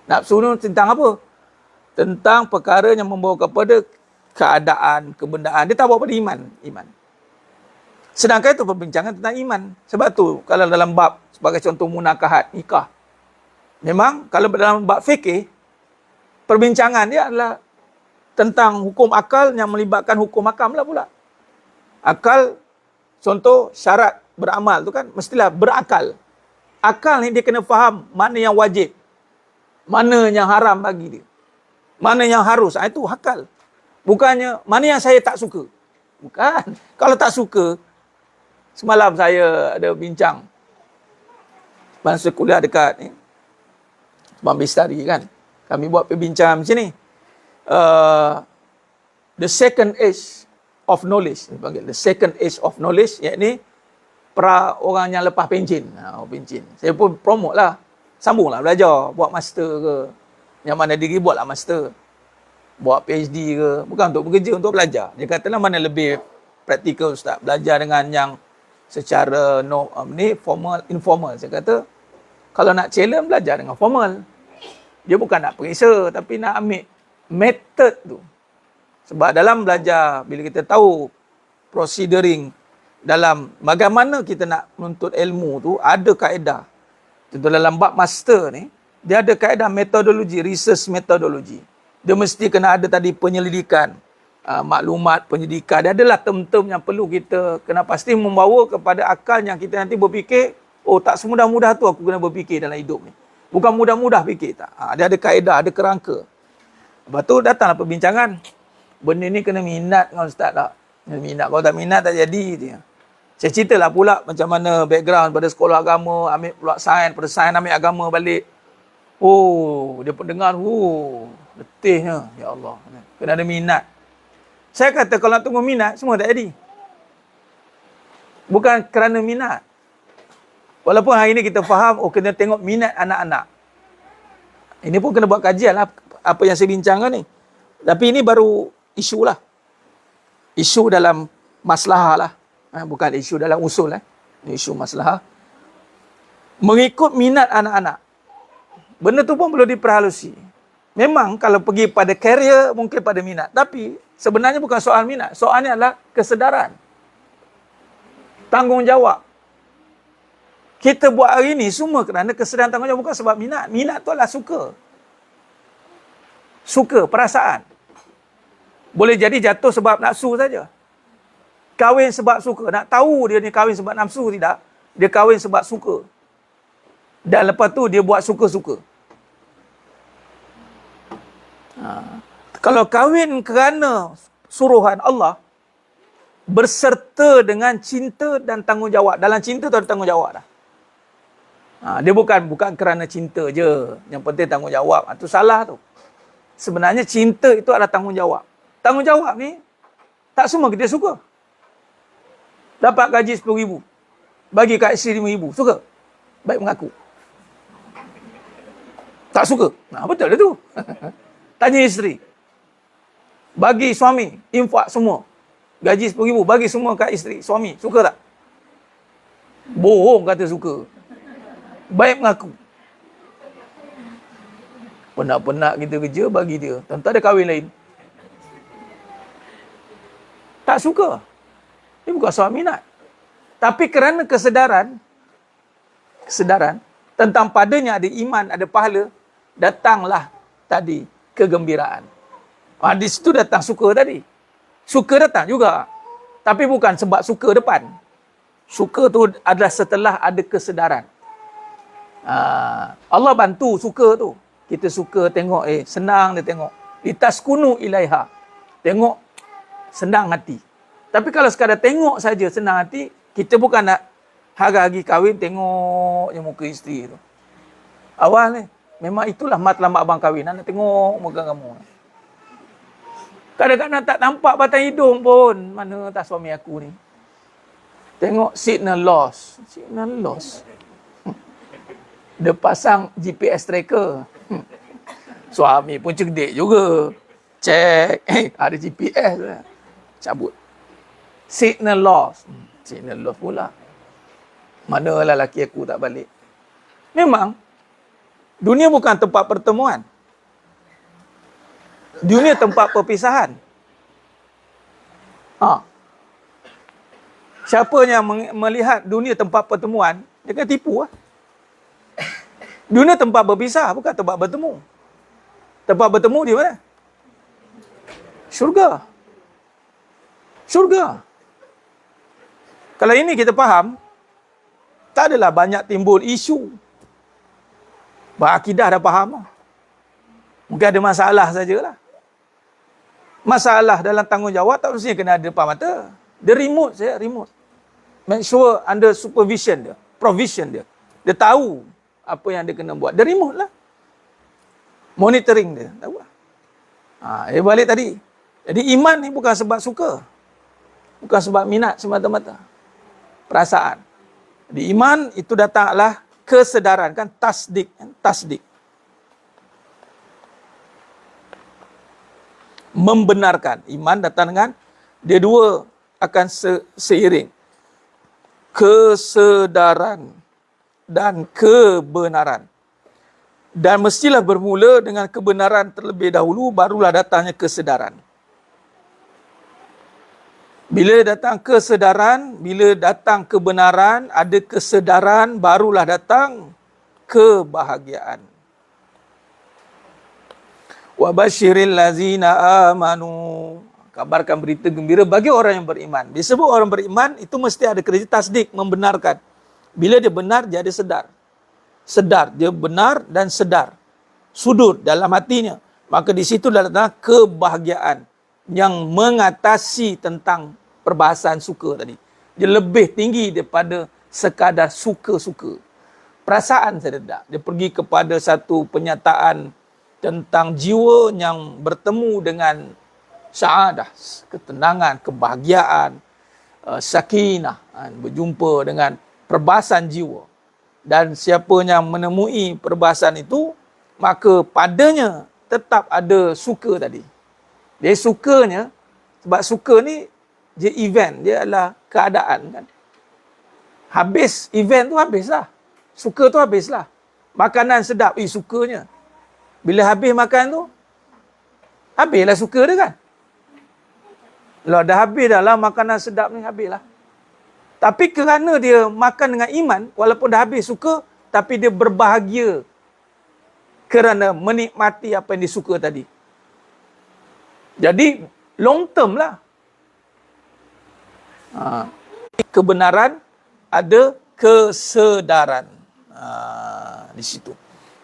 Nafsu tu tentang apa? Tentang perkara yang membawa kepada keadaan, kebendaan. Dia tak bawa pada iman. Sedangkan itu perbincangan tentang iman. Sebab tu, kalau dalam bab, sebagai contoh munakahat, nikah. Memang, kalau dalam bab fikih, perbincangan dia adalah tentang hukum akal yang melibatkan hukum hakam lah pula. Akal, contoh syarat beramal tu kan, mestilah berakal. Akal ni dia kena faham mana yang wajib, mana yang haram bagi dia, mana yang harus. Itu akal. Bukannya mana yang saya tak suka. Bukan. Kalau tak suka, semalam saya ada bincang masa kuliah dekat ni, Bang Bestari kan. Kami buat perbincangan macam ni. The second age of knowledge. The second age of knowledge, iaitu para orang yang lepas pencen. Pencen. Saya pun promote lah. Sambunglah belajar. Buat master ke. Yang mana diri buatlah master. Buat PhD ke. Bukan untuk bekerja, untuk belajar. Dia katalah mana lebih praktikal Ustaz. Belajar dengan yang secara formal, informal. Saya kata, kalau nak challenge, belajar dengan formal. Dia bukan nak periksa, tapi nak ambil method tu. Sebab dalam belajar, bila kita tahu proceduring dalam bagaimana kita nak menuntut ilmu tu, ada kaedah. Contoh dalam bab master ni, dia ada kaedah metodologi, research metodologi. Dia mesti kena ada tadi penyelidikan, maklumat, penyelidikan. Dia adalah term-term yang perlu kita kena pasti membawa kepada akal yang kita nanti berfikir, tak semudah-mudah tu aku kena berfikir dalam hidup ni. Bukan mudah-mudah fikir tak. Dia ada kaedah, ada kerangka. Lepas tu datanglah perbincangan. Benda ni kena minat dengan ustaz tak? Minat. Kalau tak minat tak jadi. Dia. Saya ceritalah pula macam mana background pada sekolah agama, ambil pula sains, pada sains ambil agama balik. Dia pun dengar, letihnya. Ya Allah. Kena ada minat. Saya kata kalau nak tunggu minat, semua tak jadi. Bukan kerana minat. Walaupun hari ini kita faham, kena tengok minat anak-anak. Ini pun kena buat kajian lah, apa yang saya bincangkan ni. Tapi ini baru isu lah. Isu dalam maslahah lah. Bukan isu dalam usul lah. Ini isu maslahah. Mengikut minat anak-anak. Benda tu pun perlu diperhalusi. Memang kalau pergi pada career, mungkin pada minat. Tapi sebenarnya bukan soal minat. Soalnya adalah kesedaran. Tanggungjawab. Kita buat hari ni semua kerana kesedaran tanggungjawab, bukan sebab minat. Minat tu adalah suka. Suka, perasaan. Boleh jadi jatuh sebab nafsu saja. Kahwin sebab suka. Nak tahu dia ni kahwin sebab nafsu tidak, dia kahwin sebab suka. Dan lepas tu dia buat suka-suka. Kalau kahwin kerana suruhan Allah, berserta dengan cinta dan tanggungjawab. Dalam cinta tu ada tanggungjawab dah. Dia bukan kerana cinta je, yang penting tanggungjawab. Itu salah tu. Sebenarnya cinta itu adalah tanggungjawab. Tanggungjawab ni tak semua kita suka. Dapat gaji 10,000, bagi kat isteri 5,000, suka? Baik mengaku. Tak suka? Betul lah tu. Tanya isteri. Bagi suami, infak semua. Gaji 10,000, bagi semua kat isteri, suami, suka tak? Bohong kata suka. Baik mengaku. Penat-penat kita kerja, bagi dia. Tentu ada kahwin lain. Tak suka. Dia bukan soal minat. Tapi kerana kesedaran tentang padanya ada iman, ada pahala, datanglah tadi kegembiraan. Di situ datang suka tadi. Suka datang juga. Tapi bukan sebab suka depan. Suka tu adalah setelah ada kesedaran. Allah bantu suka tu. Kita suka tengok, senang dia tengok. Litaskunu ilaiha. Tengok, senang hati. Tapi kalau sekadar tengok saja senang hati, kita bukan nak hari-hari kahwin tengok je muka isteri tu. Awal ni, memang itulah matlamat abang kahwin. Nak tengok muka kamu. Kadang-kadang tak nampak batang hidung pun. Mana tak suami aku ni. Tengok signal loss. Signal loss. Dia pasang GPS tracker. Suami pun cerdik juga. Cek. Ada GPS. Cabut. Signal loss. Signal loss pula. Manalah laki aku tak balik. Memang. Dunia bukan tempat pertemuan. Dunia tempat perpisahan. Siapa yang melihat dunia tempat pertemuan, dia akan tipu lah. Dunia tempat berpisah, bukan tempat bertemu. Tempat bertemu di mana? Syurga. Syurga. Kalau ini kita faham, tak adalah banyak timbul isu. Berakidah dah faham lah. Mungkin ada masalah sajalah. Masalah dalam tanggungjawab tak mestinya kena ada depan mata. Dia remote saya, remote. Make sure under supervision dia, provision dia. Dia tahu apa yang dia kena buat. Dia remote lah. Monitoring dia. Tahu lah. Balik tadi. Jadi iman ni bukan sebab suka. Bukan sebab minat semata-mata. Perasaan. Jadi iman itu datanglah kesedaran. Kan tasdik. Tasdik. Membenarkan. Iman datang dengan dia dua akan seiring. Kesedaran dan kebenaran. Dan mestilah bermula dengan kebenaran terlebih dahulu, barulah datangnya kesedaran. Bila datang kesedaran, bila datang kebenaran, ada kesedaran, barulah datang kebahagiaan. Wa basyiril lazina amanu. Kabarkan berita gembira bagi orang yang beriman. Disebut orang beriman, itu mesti ada kerja tasdik, membenarkan. Bila dia benar, dia ada sedar. Sedar, dia benar dan sedar. Sudur dalam hatinya. Maka di situ datang kebahagiaan yang mengatasi tentang perbahasan suka tadi. Dia lebih tinggi daripada sekadar suka-suka. Perasaan saya tidak. Dia pergi kepada satu penyataan tentang jiwa yang bertemu dengan sa'adah, ketenangan, kebahagiaan, sakinah, berjumpa dengan perbahasan jiwa. Dan siapa yang menemui perbahasan itu, maka padanya tetap ada suka tadi. Dia sukanya, sebab suka ni dia event, dia adalah keadaan kan. Habis event tu habislah. Suka tu habislah. Makanan sedap, sukanya. Bila habis makan tu, habislah suka dia kan. Kalau dah habis dah lah makanan sedap ni, habislah. Tapi kerana dia makan dengan iman, walaupun dah habis suka, tapi dia berbahagia kerana menikmati apa yang disuka tadi. Jadi, long term lah. Kebenaran ada kesedaran. Di situ.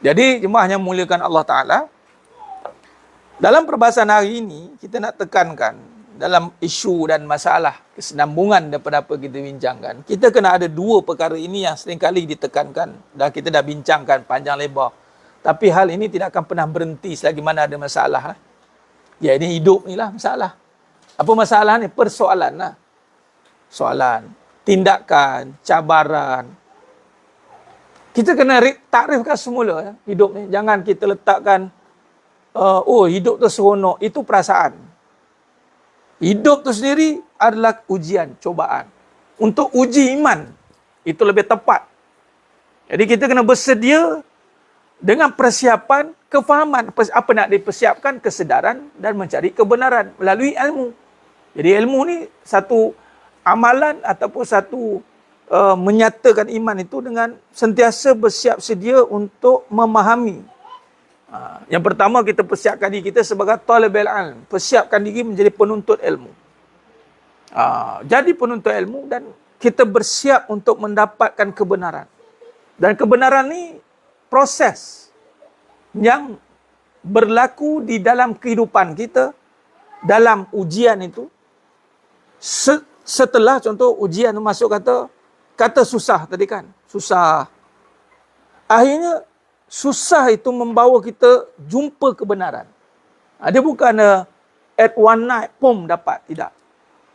Jadi, jemaah yang muliakan Allah Ta'ala, dalam perbahasan hari ini, kita nak tekankan dalam isu dan masalah kesinambungan daripada apa kita bincangkan. Kita kena ada dua perkara ini yang seringkali ditekankan. Dah kita dah bincangkan panjang lebar. Tapi hal ini tidak akan pernah berhenti selagi mana ada masalah. Ya, ini hidup ni lah masalah. Apa masalah ni? Persoalan lah. Soalan, tindakan, cabaran. Kita kena takrifkan semula hidup ni. Jangan kita letakkan, hidup tu seronok. Itu perasaan. Hidup tu sendiri adalah ujian, cobaan. Untuk uji iman, itu lebih tepat. Jadi kita kena bersedia dengan persiapan, kefahaman. Apa nak dipersiapkan? Kesedaran dan mencari kebenaran melalui ilmu. Jadi ilmu ni satu amalan ataupun satu menyatakan iman itu dengan sentiasa bersiap sedia untuk memahami. Yang pertama, kita persiapkan diri kita sebagai talibul ilm. Persiapkan diri menjadi penuntut ilmu. Jadi penuntut ilmu dan kita bersiap untuk mendapatkan kebenaran. Dan kebenaran ni proses yang berlaku di dalam kehidupan kita, dalam ujian itu. Setelah contoh ujian tu masuk kata susah tadi kan. Susah. Akhirnya susah itu membawa kita jumpa kebenaran. Dia bukan at one night, pom dapat. Tidak.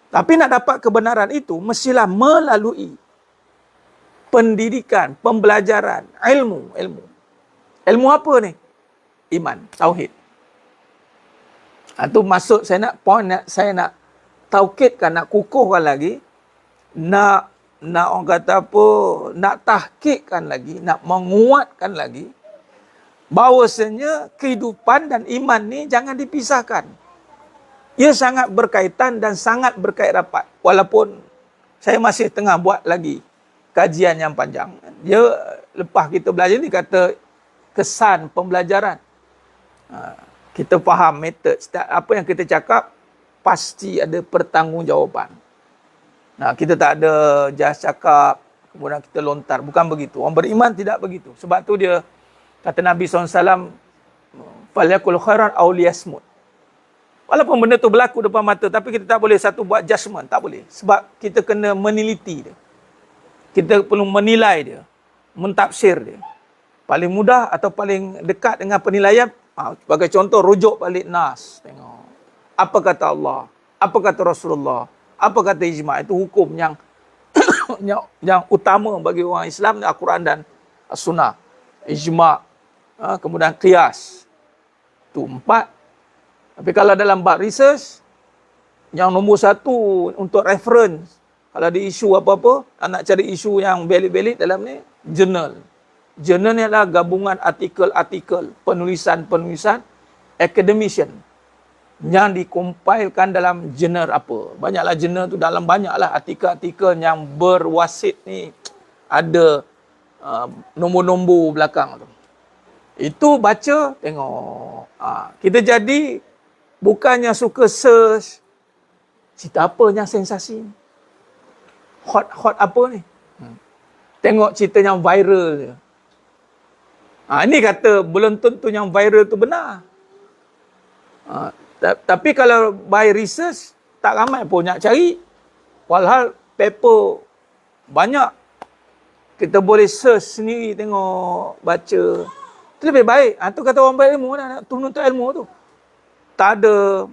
Tapi nak dapat kebenaran itu, mestilah melalui pendidikan, pembelajaran, ilmu. Ilmu apa ni? Iman, tauhid. Itu maksud saya nak taukidkan, nak kukuhkan lagi, nak orang kata apa, nak tahkikkan lagi, nak menguatkan lagi, bahawasanya kehidupan dan iman ni jangan dipisahkan. Ia sangat berkaitan dan sangat berkait rapat. Walaupun saya masih tengah buat lagi kajian yang panjang. Dia lepas kita belajar ni kata kesan pembelajaran. Kita faham metod. Apa yang kita cakap pasti ada pertanggungjawaban. Kita tak ada just cakap kemudian kita lontar. Bukan begitu. Orang beriman tidak begitu. Sebab tu dia kata Nabi SAW, "Falyakul khairan aw liyasmut." Walaupun benda tu berlaku depan mata, tapi kita tak boleh satu buat judgement. Tak boleh. Sebab kita kena meneliti dia. Kita perlu menilai dia. Mentafsir dia. Paling mudah atau paling dekat dengan penilaian, sebagai contoh, rujuk balik Nas. Tengok. Apa kata Allah? Apa kata Rasulullah? Apa kata ijma'? Itu hukum yang yang utama bagi orang Islam, Al-Quran dan As-Sunnah. Ijma'. Kemudian qiyas. Itu 4. Tapi kalau dalam bab research, yang nombor 1 untuk reference, kalau ada isu apa-apa, nak cari isu yang valid dalam ni, jurnal. Jurnal ni adalah gabungan artikel-artikel, penulisan-penulisan academician yang dikompilkan dalam jurnal apa. Banyaklah jurnal tu, dalam banyaklah artikel-artikel yang berwasit ni, ada nombor-nombor belakang tu. Itu baca, tengok. Kita jadi bukannya suka search cerita apa yang sensasi ni. Hot apa ni. Tengok cerita yang viral je. Ini kata belum tentu yang viral tu benar. Tapi kalau by research, tak ramai pun nak cari. Walhal paper banyak. Kita boleh search sendiri, tengok, baca. Itu lebih baik. Itu kata orang berilmu, nak tuntut ilmu tu. Tak ada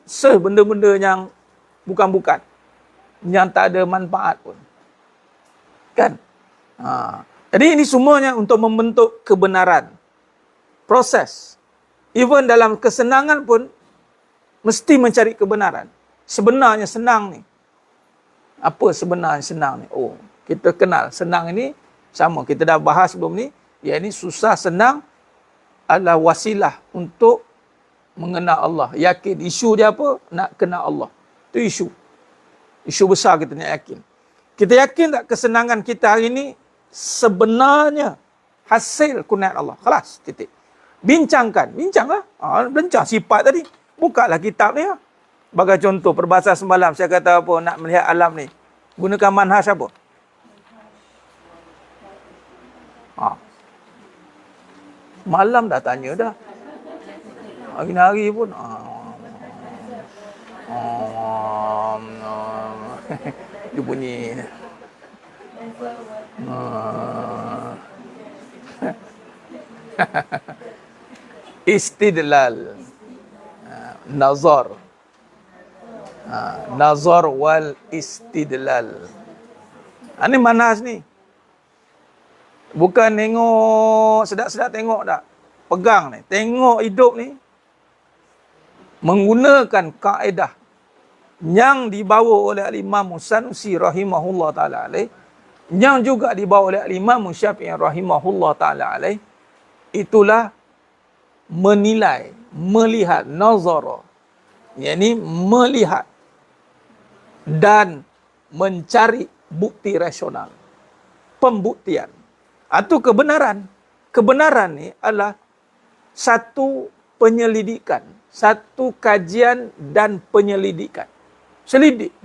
search benda-benda yang bukan-bukan. Yang tak ada manfaat pun. Kan? Jadi ini semuanya untuk membentuk kebenaran. Proses. Even dalam kesenangan pun, mesti mencari kebenaran. Sebenarnya senang ni. Apa sebenarnya senang ni? Kita kenal senang ini sama. Kita dah bahas sebelum ni. Ya, ini susah senang adalah wasilah untuk mengenal Allah. Yakin. Isu dia apa? Nak kenal Allah. Itu isu. Isu besar kita nak yakin. Kita yakin tak kesenangan kita hari ini sebenarnya hasil kurniaan Allah. Kelas, titik. Bincangkan. Bincanglah. Bincang sifat tadi. Bukalah kitab ni. Bagi contoh, perbahasan semalam saya kata apa, nak melihat alam ni. Gunakan manhaj apa? Malam dah tanya dah. Hari-hari pun. Dia bunyi. Istidlal. Nazar. Nazar wal istidlal. Ini manhaj ni. Bukan tengok, sedap-sedap tengok tak. Pegang ni. Tengok hidup ni. Menggunakan kaedah yang dibawa oleh Imam Sanusi rahimahullah ta'ala alaih. Yang juga dibawa oleh Imam Syafi'i rahimahullah ta'ala alaih. Itulah menilai, melihat, nazara. Yang melihat dan mencari bukti rasional. Pembuktian. Atau kebenaran. Kebenaran ni adalah satu penyelidikan. Satu kajian dan penyelidikan. Selidik.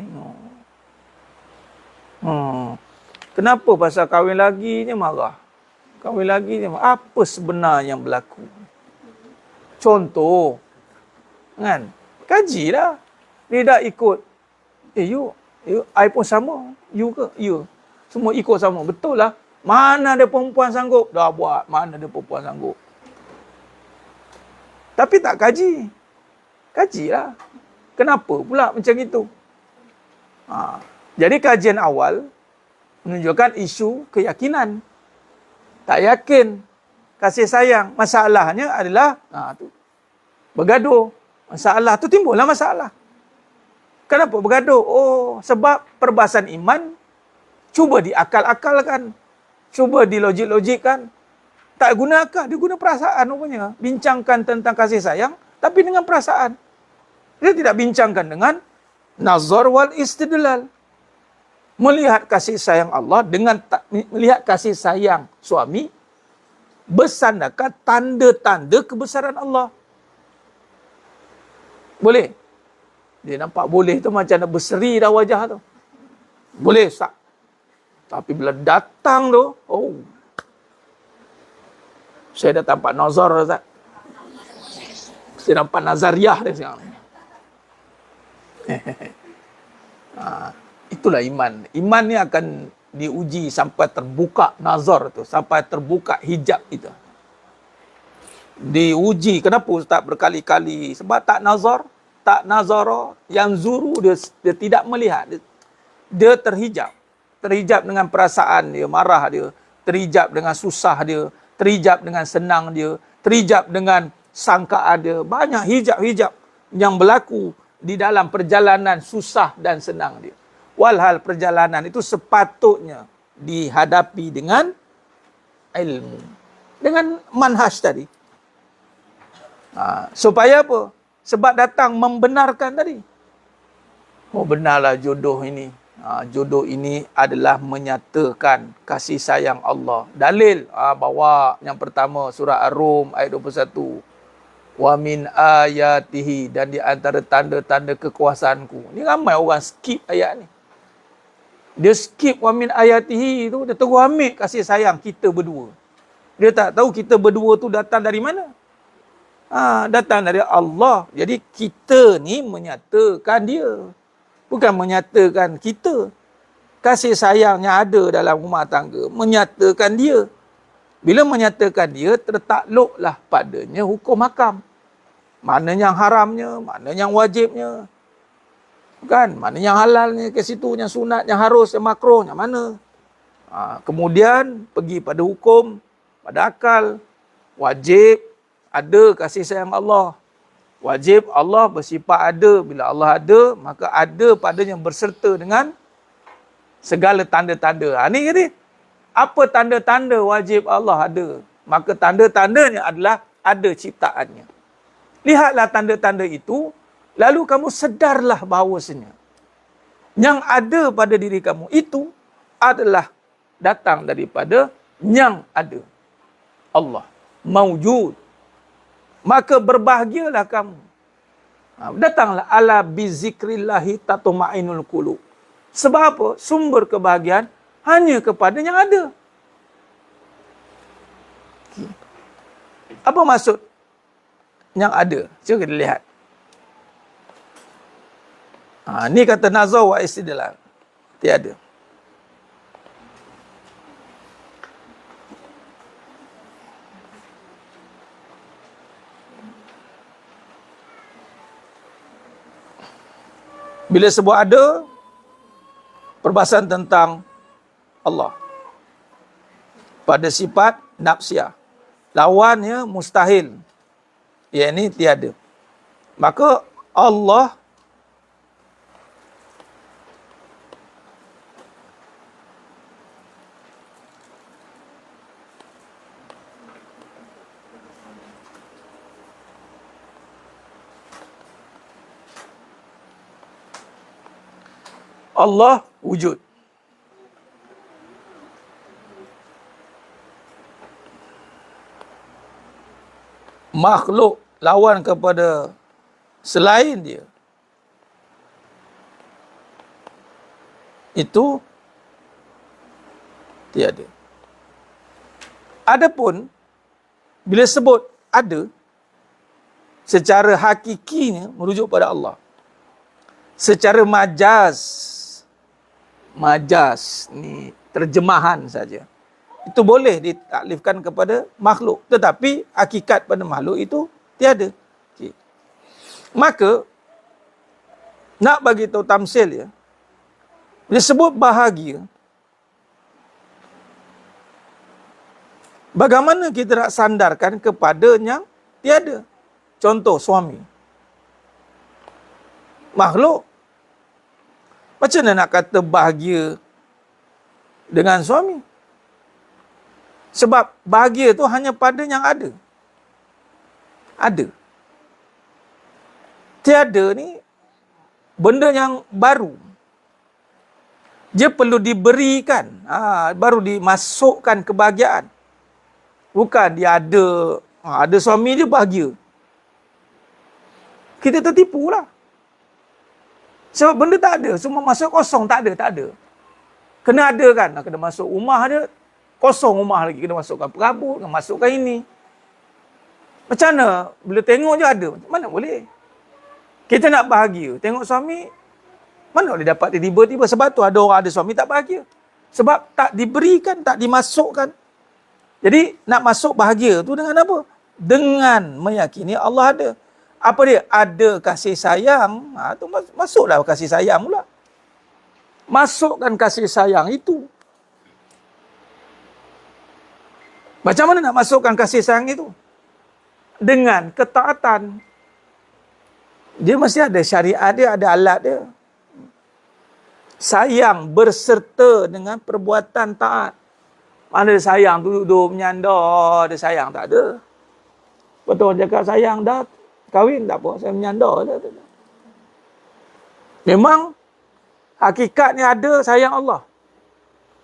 Kenapa pasal kahwin lagi ni marah? Kahwin lagi ni marah. Apa sebenarnya yang berlaku? Contoh. Kan? Kajilah. Dia dah ikut. You, I pun sama. You ke? You. Semua ikut sama. Betul lah. Mana ada perempuan sanggup? Dah buat. Mana ada perempuan sanggup? Tapi tak kaji. Kajilah. Kenapa pula macam itu? Jadi kajian awal menunjukkan isu keyakinan. Tak yakin. Kasih sayang. Masalahnya adalah bergaduh. Masalah tu timbullah masalah. Kenapa bergaduh? Oh, sebab perbahasan iman cuba diakal-akalkan. Cuba dilogik-logikkan. Tak guna akal, dia guna perasaan rupanya. Bincangkan tentang kasih sayang, tapi dengan perasaan. Dia tidak bincangkan dengan nazar wal istidlal. Melihat kasih sayang Allah dengan melihat kasih sayang suami, bersandarkan tanda-tanda kebesaran Allah. Boleh? Dia nampak boleh tu macam nak berseri dah wajah tu. Boleh, tak? Tapi bila datang tu, saya dah nampak nazar, Ustaz. Saya nampak nazariah dia sekarang. Itulah iman. Iman ni akan diuji sampai terbuka nazar tu, sampai terbuka hijab itu. Diuji. Kenapa Ustaz berkali-kali? Sebab tak nazar, tak nazara, yang zuru dia tidak melihat. Dia terhijab. Terhijab dengan perasaan dia, marah dia. Terhijab dengan susah dia. Terhijab dengan senang dia. Terhijab dengan sangkaan dia. Banyak hijab-hijab yang berlaku di dalam perjalanan susah dan senang dia. Walhal perjalanan itu sepatutnya dihadapi dengan ilmu. Dengan manhaj tadi. Supaya apa? Sebab datang membenarkan tadi. Oh, benarlah jodoh ini. Jodoh ini adalah menyatakan kasih sayang Allah. Dalil, bawa yang pertama surah Ar-Rum ayat 21. Wa min ayatihi, dan di antara tanda-tanda kekuasaanku. Ni ramai orang skip ayat ni. Dia skip wa min ayatihi tu, dia terus ambil kasih sayang kita berdua. Dia tak tahu kita berdua tu datang dari mana. Datang dari Allah. Jadi kita ni menyatakan dia. Bukan menyatakan kita. Kasih sayangnya ada dalam rumah tangga. Menyatakan dia. Bila menyatakan dia, tertakluklah padanya hukum hakam. Mana yang haramnya, mana yang wajibnya. Kan? Mana yang halalnya ke situ, yang sunat, yang harus, yang makruh, yang mana. Kemudian pergi pada hukum, pada akal. Wajib ada kasih sayang Allah. Wajib Allah bersifat ada. Bila Allah ada, maka ada padanya berserta dengan segala tanda-tanda. Ni kata, apa tanda-tanda wajib Allah ada? Maka tanda-tandanya adalah ada ciptaannya. Lihatlah tanda-tanda itu, lalu kamu sedarlah bahawasanya yang ada pada diri kamu itu adalah datang daripada yang ada. Allah maujud. Maka berbahagialah kamu. Datanglah ala bizikrillahi tatma'innul qulub. Sebab apa? Sumber kebahagiaan hanya kepada yang ada. Apa maksud yang ada? Cuba kita lihat. Ni kata nazar wa istidlal. Tiada. Bila sebut ada, perbahasan tentang Allah. Pada sifat nafsiyah. Lawannya mustahil. Iaitu tiada. Maka Allah Allah wujud. Makhluk lawan kepada selain dia, itu tiada. Adapun bila sebut ada, secara hakikinya merujuk pada Allah. Secara majaz ni terjemahan saja. Itu boleh ditaklifkan kepada makhluk, tetapi hakikat pada makhluk itu tiada. Okay. Maka nak bagi tahu tamsil ya, bila sebut bahagia, bagaimana kita nak sandarkan kepada yang tiada? Contoh suami. Makhluk. Macam mana nak kata bahagia dengan suami? Sebab bahagia tu hanya pada yang ada. Ada. Tiada ni benda yang baru. Dia perlu diberikan, baru dimasukkan kebahagiaan. Bukan dia ada suami dia bahagia. Kita tertipu lah. Sebab benda tak ada, semua masuk kosong, tak ada. Kena ada kan, kena masuk rumah dia, kosong rumah lagi, kena masukkan perabot, kena masukkan ini. Macam mana? Bila tengok je ada, mana boleh? Kita nak bahagia, tengok suami, mana boleh dapat tiba-tiba. Sebab tu ada orang ada suami tak bahagia. Sebab tak diberikan, tak dimasukkan. Jadi nak masuk bahagia tu dengan apa? Dengan meyakini Allah ada. Apa dia? Ada kasih sayang. Tu masuklah kasih sayang pula. Masukkan kasih sayang itu. Macam mana nak masukkan kasih sayang itu? Dengan ketaatan. Dia mesti ada syariat dia, ada alat dia. Sayang berserta dengan perbuatan taat. Mana ada sayang tu duduk menyandar, ada sayang tak ada. Betul cakap sayang dah kahwin tak apa, saya menyandar dah. Memang hakikatnya ada sayang Allah.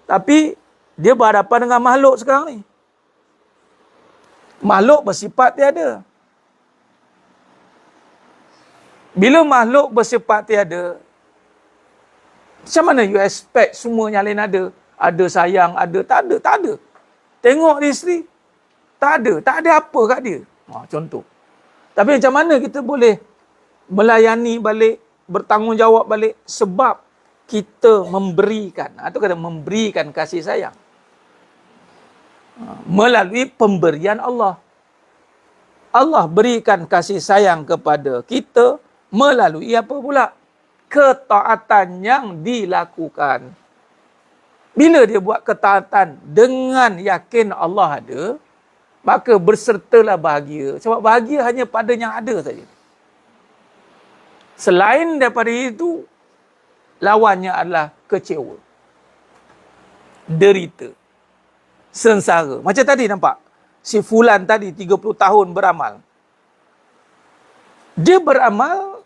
Tapi dia berhadapan dengan makhluk sekarang ni. Makhluk bersifat tiada. Bila makhluk bersifat tiada, macam mana you expect semua yang lain ada? Ada sayang, ada, tak ada, tak ada. Tengok dia isteri, tak ada apa kat dia. Contoh. Tapi macam mana kita boleh melayani balik, bertanggungjawab balik? Sebab kita memberikan, itu kata memberikan kasih sayang. Melalui pemberian Allah. Allah berikan kasih sayang kepada kita melalui apa pula? Ketaatan yang dilakukan. Bila dia buat ketaatan dengan yakin Allah ada, maka bersertalah bahagia. Sebab bahagia hanya pada yang ada saja. Selain daripada itu, lawannya adalah kecewa, derita, sengsara. Macam tadi nampak, si Fulan tadi 30 tahun beramal. Dia beramal,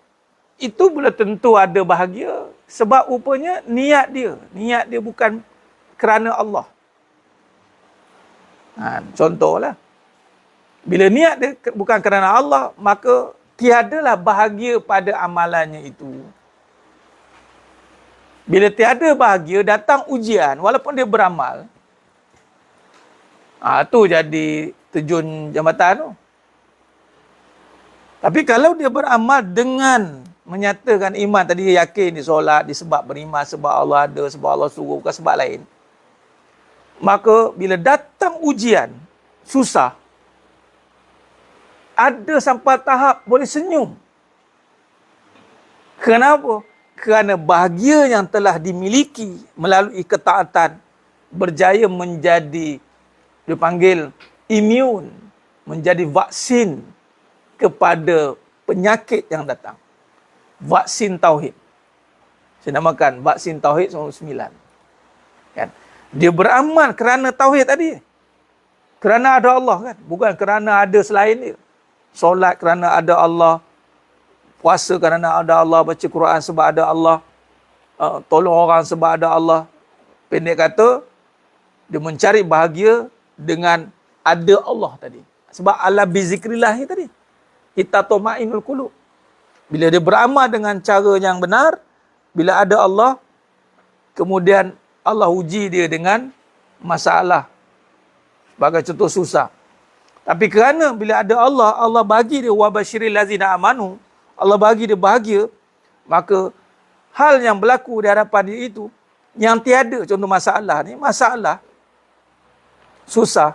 itu belum tentu ada bahagia. Sebab rupanya niat dia bukan kerana Allah. Contohlah. Bila niat dia bukan kerana Allah, maka tiadalah bahagia pada amalannya itu. Bila tiada bahagia, datang ujian, walaupun dia beramal, tu jadi terjun jambatan tu. Tapi kalau dia beramal dengan menyatakan iman, tadi dia yakin dia solat, dia sebab beriman, sebab Allah ada, sebab Allah suruh, bukan sebab lain. Maka bila datang ujian, susah, ada sampai tahap boleh senyum. Kenapa? Kerana bahagia yang telah dimiliki melalui ketaatan berjaya menjadi, dia panggil imun, menjadi vaksin kepada penyakit yang datang. Vaksin Tauhid. Saya namakan vaksin Tauhid 99. Kan? Dia beramal kerana Tauhid tadi. Kerana ada Allah kan? Bukan kerana ada selain dia. Solat kerana ada Allah. Puasa kerana ada Allah. Baca Quran sebab ada Allah. Tolong orang sebab ada Allah. Pendek kata, dia mencari bahagia dengan ada Allah tadi. Sebab ala bizikrillah tadi. Kita toma'inul qulub. Bila dia beramal dengan cara yang benar, bila ada Allah, kemudian Allah uji dia dengan masalah. Sebagai contoh susah. Tapi kerana bila ada Allah, Allah bagi dia wabasyiril lazina amanu, Allah bagi dia bahagia, maka hal yang berlaku di hadapan dia itu, yang tiada, contoh masalah ni, masalah, susah,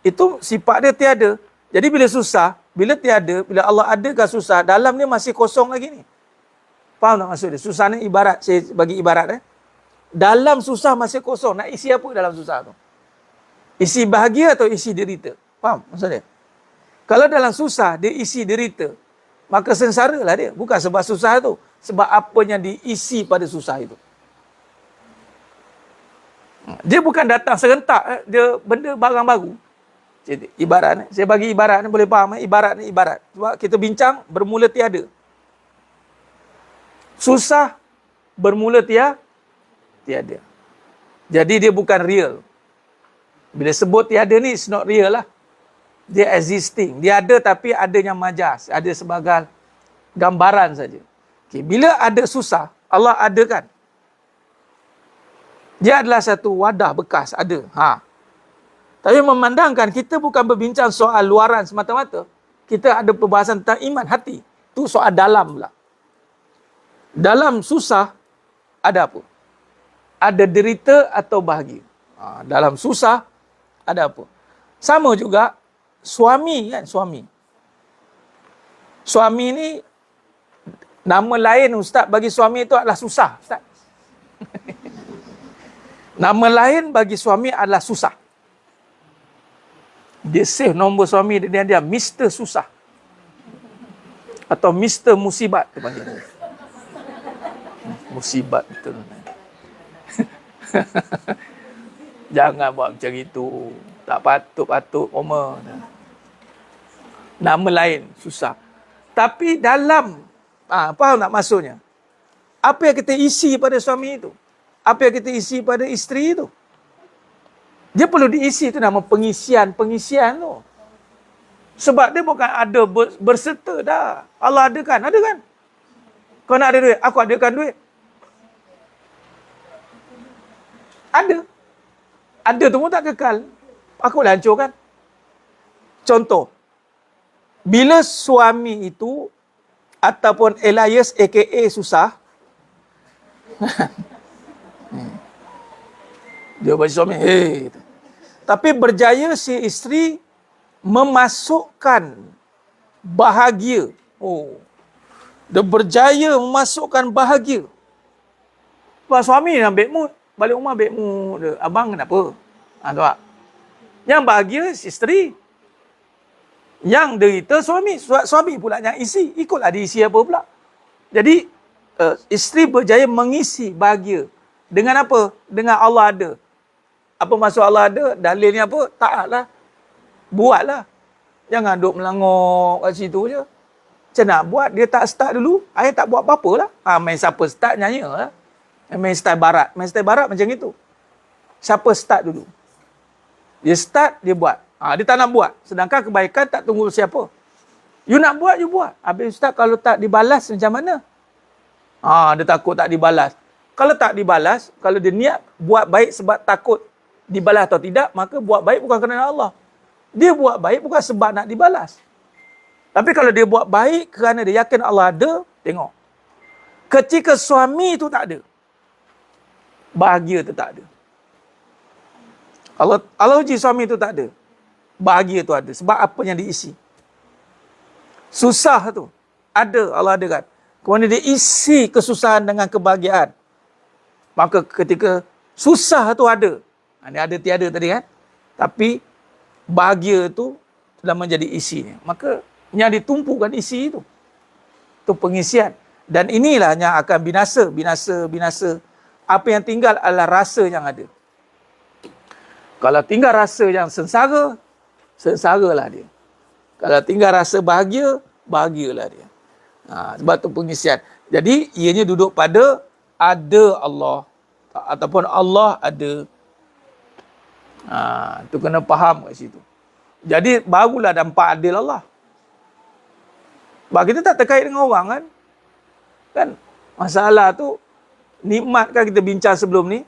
itu sifat dia tiada. Jadi bila susah, bila tiada, bila Allah adakan susah, dalam ni masih kosong lagi ni. Faham tak maksud dia? Susah ni ibarat, saya bagi ibarat dalam susah masih kosong, nak isi apa dalam susah tu? Isi bahagia atau isi derita? Faham maksud dia? Kalau dalam susah, dia isi derita, maka sengsara lah dia. Bukan sebab susah tu. Sebab apa yang diisi pada susah itu. Dia bukan datang serentak. Dia benda barang baru. Jadi, ibarat ni. Saya bagi ibarat ni, boleh faham? Ibarat ni ibarat. Sebab kita bincang, bermula tiada. Susah, bermula tiada. Jadi dia bukan real. Bila sebut tiada ni, it's not real lah. Dia existing. Dia ada tapi adanya majas. Ada sebagai gambaran saja. Okay. Bila ada susah, Allah adakan. Dia adalah satu wadah bekas. Ada. Tapi memandangkan kita bukan berbincang soal luaran semata-mata. Kita ada perbahasan tentang iman hati. Itu soal dalam pula. Dalam susah, ada apa? Ada derita atau bahagia. Dalam susah, ada apa? Sama juga, suami kan, suami ni nama lain ustaz bagi suami itu adalah susah, ustaz. Nama lain bagi suami adalah susah. Dia save nombor suami dia Mr. Susah atau Mr. Musibat dia panggil. Musibat betul. Jangan buat macam itu. Tak patut Oma. Nama lain, susah. Tapi dalam, faham tak maksudnya? Apa yang kita isi pada suami itu? Apa yang kita isi pada isteri itu? Dia perlu diisi, itu nama pengisian tu. Sebab dia bukan ada berserta dah. Allah adakan. Kau nak ada duit? Aku adakan duit. Ada tu pun tak kekal. Aku boleh hancurkan. Contoh, bila suami itu ataupun Elias aka susah, dia bagi suami, tapi berjaya si isteri memasukkan bahagia. Dia berjaya memasukkan bahagia. Pak suami ambil mood, balik rumah ambil mood. Abang kenapa? Tu tak? Yang bahagia isteri. Yang derita suami. Suami pula yang isi. Ikutlah diisi apa pula. Jadi, isteri berjaya mengisi bahagia. Dengan apa? Dengan Allah ada. Apa maksud Allah ada? Dalilnya apa? Taatlah. Buatlah. Jangan duduk melangok kat situ je. Macam nak buat? Dia tak start dulu. Ayah tak buat apa-apa lah. Main siapa start nyanyi lah. Main style barat. Main style barat macam itu. Siapa start dulu? Dia start, dia buat. Dia tak nak buat. Sedangkan kebaikan tak tunggu siapa. You nak buat, you buat. Habis Ustaz, kalau tak dibalas macam mana? Dia takut tak dibalas. Kalau tak dibalas, kalau dia niat buat baik sebab takut dibalas atau tidak, maka buat baik bukan kerana Allah. Dia buat baik bukan sebab nak dibalas. Tapi kalau dia buat baik kerana dia yakin Allah ada, tengok. Ketika suami tu tak ada, bahagia tu tak ada. Allah uji suami tu tak ada, bahagia tu ada. Sebab apa yang diisi? Susah tu ada, Allah ada kan. Kemudian dia isi kesusahan dengan kebahagiaan. Maka ketika susah tu ada, ini ada tiada tadi kan, tapi bahagia tu telah menjadi isinya. Maka yang ditumpukan isi itu pengisian. Dan inilah yang akan binasa. Apa yang tinggal adalah rasa yang ada. Kalau tinggal rasa yang sengsara, sengsaralah dia. Kalau tinggal rasa bahagia, bahagialah dia. Sebab tu pengisian. Jadi ianya duduk pada ada Allah ataupun Allah ada. Tu kena faham kat situ. Jadi barulah nampak adil Allah. Sebab kita tak terkait dengan orang kan. Kan masalah tu, nikmat kan kita bincang sebelum ni.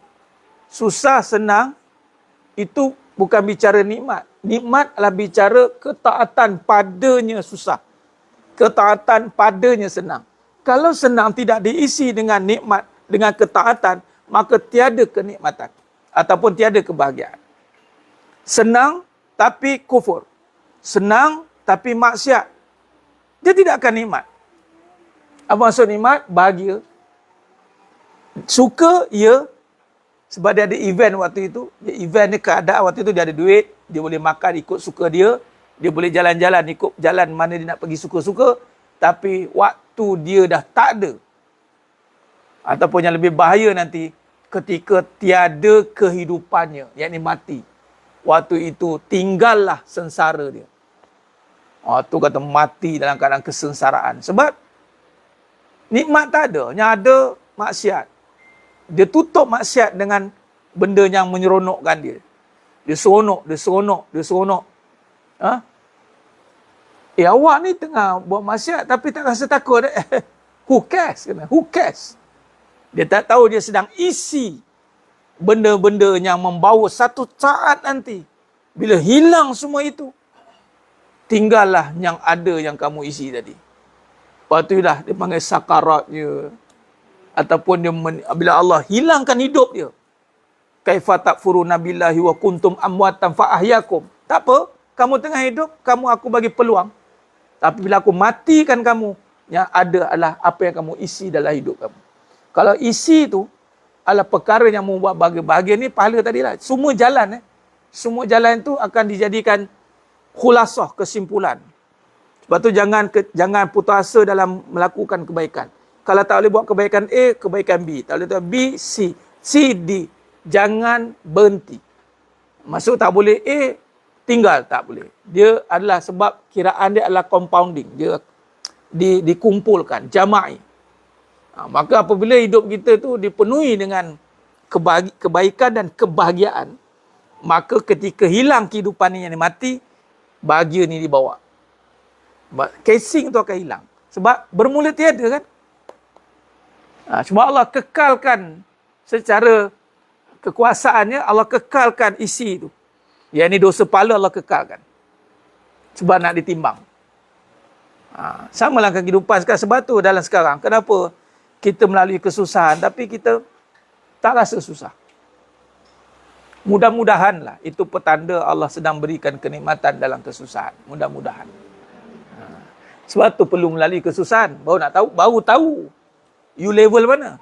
Susah, senang, itu bukan bicara nikmat. Nikmat adalah bicara ketaatan padanya susah. Ketaatan padanya senang. Kalau senang tidak diisi dengan nikmat, dengan ketaatan, maka tiada kenikmatan. Ataupun tiada kebahagiaan. Senang tapi kufur. Senang tapi maksiat. Dia tidak akan nikmat. Apa maksud nikmat? Bahagia. Suka, ya. Sebab dia ada event waktu itu. Event ni keadaan waktu itu dia ada duit. Dia boleh makan ikut suka dia. Dia boleh jalan-jalan ikut jalan mana dia nak pergi suka-suka. Tapi waktu dia dah tak ada. Ataupun yang lebih bahaya nanti. Ketika tiada kehidupannya. Yakni mati. Waktu itu tinggallah sengsara dia. Tu kata mati dalam keadaan kesengsaraan. Sebab nikmat tak ada. Yang ada maksiat. Dia tutup maksiat dengan benda yang menyeronokkan dia. Dia seronok. Awak ni tengah buat maksiat tapi tak rasa takut. Who cares? Dia tak tahu dia sedang isi benda-benda yang membawa satu saat nanti. Bila hilang semua itu, tinggallah yang ada yang kamu isi tadi. Lepas tu dah dia panggil sakaratnya. Ataupun dia bila Allah hilangkan hidup dia. Kaifa takfuruna billahi wa kuntum amwatan fa ahyakum. Tak apa, kamu tengah hidup, aku bagi peluang. Tapi bila aku matikan kamu, yang ada adalah apa yang kamu isi dalam hidup kamu. Kalau isi tu adalah perkara yang membuat bahagia ni pahala tadilah. Semua jalan semua jalan tu akan dijadikan khulasah, kesimpulan. Sebab tu jangan putus asa dalam melakukan kebaikan. Kalau tak boleh buat kebaikan A, kebaikan B. Tak boleh buat B, C. C, D. Jangan berhenti. Maksud tak boleh A, tinggal tak boleh. Dia adalah sebab kiraan dia adalah compounding. Dia dikumpulkan, jama'i. Maka apabila hidup kita tu dipenuhi dengan kebaikan dan kebahagiaan, maka ketika hilang kehidupan ni yang mati, bahagia ni dibawa. Casing tu akan hilang. Sebab bermula tiada kan. Cuma Allah kekalkan secara kekuasaannya, Allah kekalkan isi itu. Yang ini dosa pahala Allah kekalkan. Sebab nak ditimbang. Sama lah kehidupan sekarang. Sebab tu dalam sekarang, kenapa kita melalui kesusahan tapi kita tak rasa susah. Mudah-mudahanlah itu petanda Allah sedang berikan kenikmatan dalam kesusahan. Mudah-mudahan. Sebab tu perlu melalui kesusahan. Baru tahu you level mana.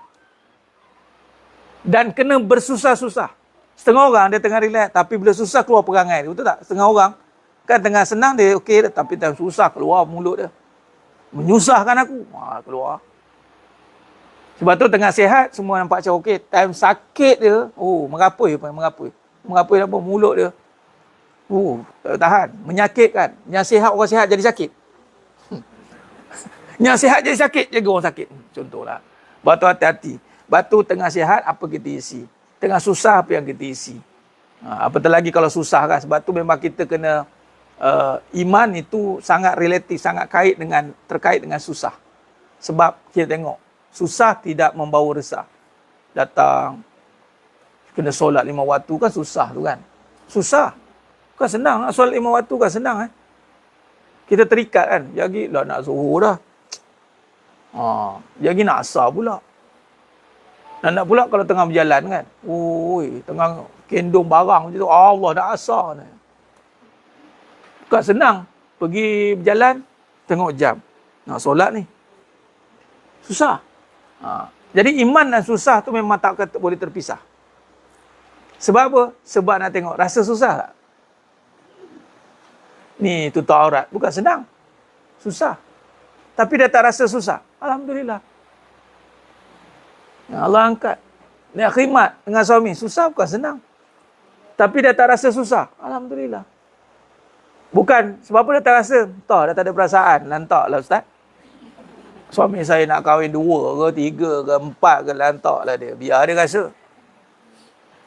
Dan kena bersusah-susah. Setengah orang dia tengah relax, tapi bila susah keluar perangai. Betul tak? Setengah orang kan tengah senang dia okey, tapi time susah keluar mulut dia. Menyusahkan aku. Keluar. Sebab tu tengah sihat semua nampak macam okey. Time sakit dia, merapui. Merapui apa? Mulut dia. Tak tahan. Menyakitkan. Yang sihat, orang sihat jadi sakit. Yang sihat jadi sakit, jaga orang sakit. Contohlah. Batu hati-hati. Batu tengah sihat, apa kita isi? Tengah susah apa yang kita isi. Apatah lagi kalau susah kan. Sebab tu memang kita kena iman itu sangat relatif, sangat terkait dengan susah. Sebab kita tengok, susah tidak membawa resah. Datang, kena solat 5 waktu kan susah tu kan. Susah. Bukan senang nak solat 5 waktu kan senang Kita terikat kan. Jadi lah nak zuhur dah. Jadi nak asar pula. Nak pula kalau tengah berjalan kan. Tengah kendung barang macam tu. Allah dah asar ni. Bukan senang. Pergi berjalan, tengok jam. Nak solat ni. Susah. Jadi iman dan susah tu memang tak boleh terpisah. Sebab apa? Sebab nak tengok rasa susah tak? Ni tutup aurat. Bukan senang. Susah. Tapi dia tak rasa susah. Alhamdulillah. Allah angkat. Nak khidmat dengan suami. Susah bukan senang. Tapi dia tak rasa susah. Alhamdulillah. Bukan. Sebab apa dia tak rasa? Dah tak ada perasaan. Lantak lah Ustaz. Suami saya nak kahwin 2 ke 3 ke 4 ke, lantak lah dia. Biar dia rasa.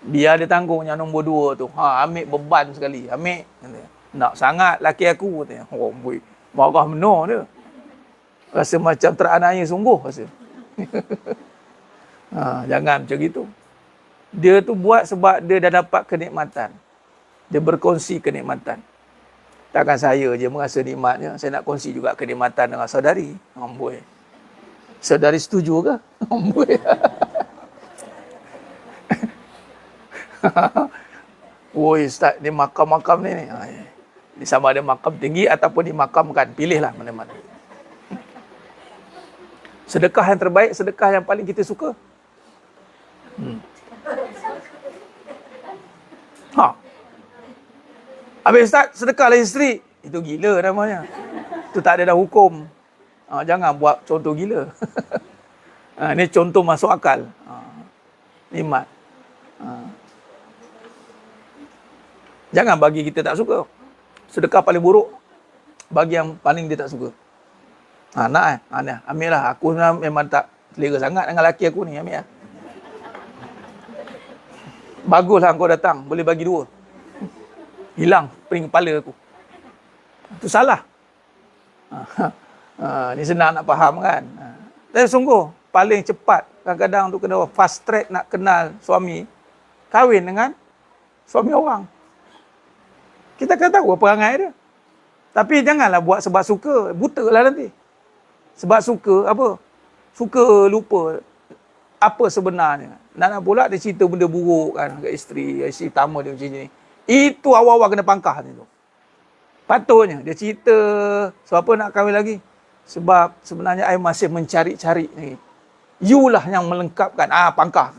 Biar dia tanggung yang nombor 2 tu. Ambil beban sekali. Ambil. Nak sangat laki aku. Marah benar dia. Rasa macam teranaya sungguh rasa. Jangan macam itu. Dia tu buat sebab dia dah dapat kenikmatan. Dia berkongsi kenikmatan. Takkan saya je merasa nikmatnya. Saya nak kongsi juga kenikmatan dengan saudari. Amboi. Saudari setuju ke? Amboi. Ustaz, ni makam-makam ni. Ni sama ada makam tinggi ataupun dimakamkan. Pilihlah mana-mana. Sedekah yang terbaik, sedekah yang paling kita suka. Habis Ustaz, sedekahlah isteri. Itu gila namanya. Itu tak ada dah hukum. Jangan buat contoh gila. Ini contoh masuk akal. Nikmat. Jangan bagi kita tak suka. Sedekah paling buruk bagi yang paling dia tak suka. Nak ambil lah. Aku memang tak selera sangat dengan laki aku ni. Ambil lah. Baguslah kau datang. Boleh bagi 2. Hilang pening kepala aku. Itu salah. Ni senang nak faham kan. Tapi sungguh paling cepat kadang-kadang tu kena fast track nak kenal suami, kahwin dengan suami orang. Kita kena tahu perangai dia. Tapi janganlah buat sebab suka, buta lah nanti. Sebab suka apa? Suka lupa apa sebenarnya. Nak pula dia cerita benda buruk kan kat isteri pertama dia macam ni. Itu awal-awal kena pangkah ni tu. Patutnya dia cerita sebab apa nak kahwin lagi? Sebab sebenarnya I masih mencari-cari ni. You lah yang melengkapkan. Pangkah.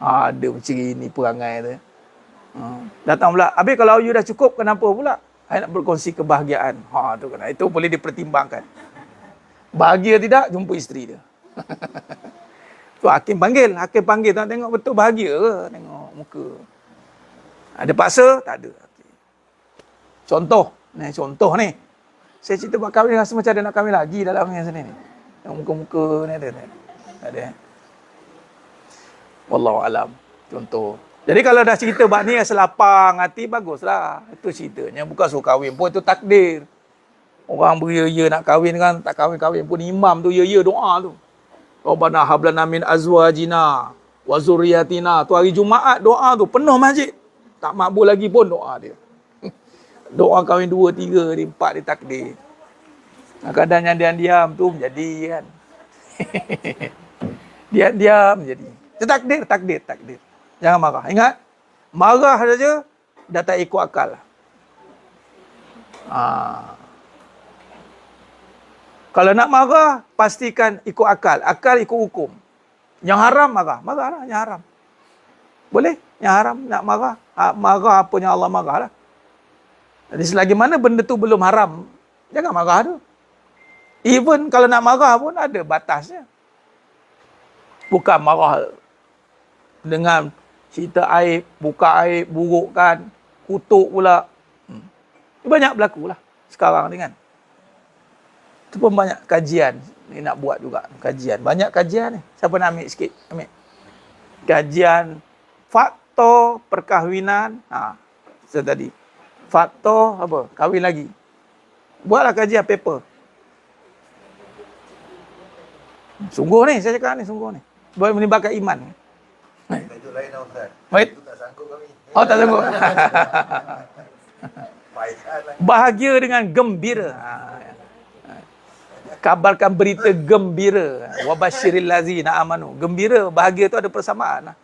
Ada macam ni perangai tu. Datang pula. Habis kalau you dah cukup, kenapa pula? I nak berkongsi kebahagiaan. Tu kan. Itu boleh dipertimbangkan. Bahagia tidak, jumpa isteri dia. Tu hakim panggil. Hakim panggil. Tengok betul bahagia ke? Tengok muka. Ada paksa? Tak ada. Contoh. Contoh ni. Saya cerita buat kahwin rasa macam ada nak kahwin lagi dalam yang sini ni. Yang muka-muka ni ada. Tak ada. Wallahualam. Contoh. Jadi kalau dah cerita bab ni selapang hati, baguslah. Itu ceritanya. Bukan suruh kahwin pun, itu takdir. Orang beria-ya nak kahwin kan, tak kahwin-kahwin pun imam tu ya-ya doa tu. Rabbana hablana min azwajina wa zurriyatina. Tu hari Jumaat doa tu penuh masjid. Tak makbul lagi pun doa dia. Doa kahwin 2, 3, 4 dia takdir. Kadang yang diam-diam tu menjadi kan. Diam-diam menjadi. Itu takdir. Jangan marah. Ingat, marah saja dah tak ikut akal. Kalau nak marah, pastikan ikut akal. Akal ikut hukum. Yang haram marah. Marahlah yang haram. Boleh? Yang haram nak marah. Marah apa yang Allah marah lah. Jadi selagi mana benda tu belum haram, jangan marah tu. Even kalau nak marah pun ada batasnya. Bukan marah dengan cerita aib, buka aib, burukkan, kutuk pula. Banyak berlaku lah sekarang ni kan. Itu pun banyak kajian ni nak buat juga. Kajian. Banyak kajian ni. Siapa nak ambil sikit? Ambil. Kajian faktor perkahwinan. Tadi. Faktor apa? Kahwin lagi. Buatlah kajian paper. Sungguh ni, saya cakap ni, sungguh ni. Boleh melibatkan iman. Itu lain lah Ustaz. Baik. Itu tak sanggup kami. Oh, tak sanggup. Paisan lah. Bahagia dengan gembira. Kabarkan berita gembira. Wabasyiril lazina amanu. Gembira, bahagia tu ada persamaan.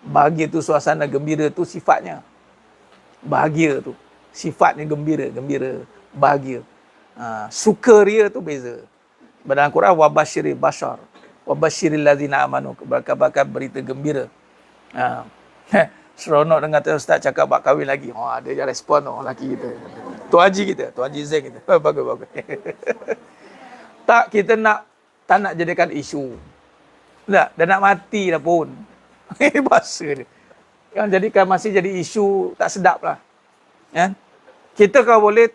Bahagia tu suasana, gembira tu sifatnya. Bahagia tu sifatnya gembira, bahagia. Sukaria tu beza. Dalam Quran wabasyiril bashar. Wabasyiril lazina amanu. Kabarkan berita gembira. Seronok dengar Ustaz cakap bab kahwin lagi. Ada yang respon tu lelaki kita. Tuan Haji kita, Tuan Haji Zain kita. Bagus. Tak, kita tak nak jadikan isu. Tak, dah nak mati dah pun. Bahasa dia. Yang jadikan masih jadi isu tak sedap lah. Ya? Kita kalau boleh,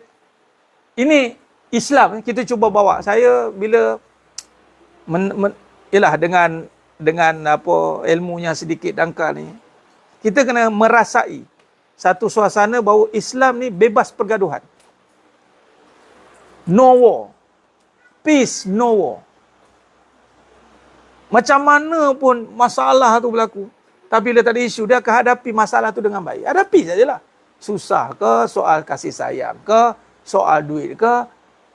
ini Islam kita cuba bawa. Saya bila ialah dengan apa ilmunya sedikit dangkal ni, kita kena merasai satu suasana bahawa Islam ni bebas pergaduhan. No war. Peace, no war. Macam mana pun masalah tu berlaku, tapi bila tak ada isu, dia akan hadapi masalah tu dengan baik. Hadapi sajalah. Susah ke, soal kasih sayang ke, soal duit ke,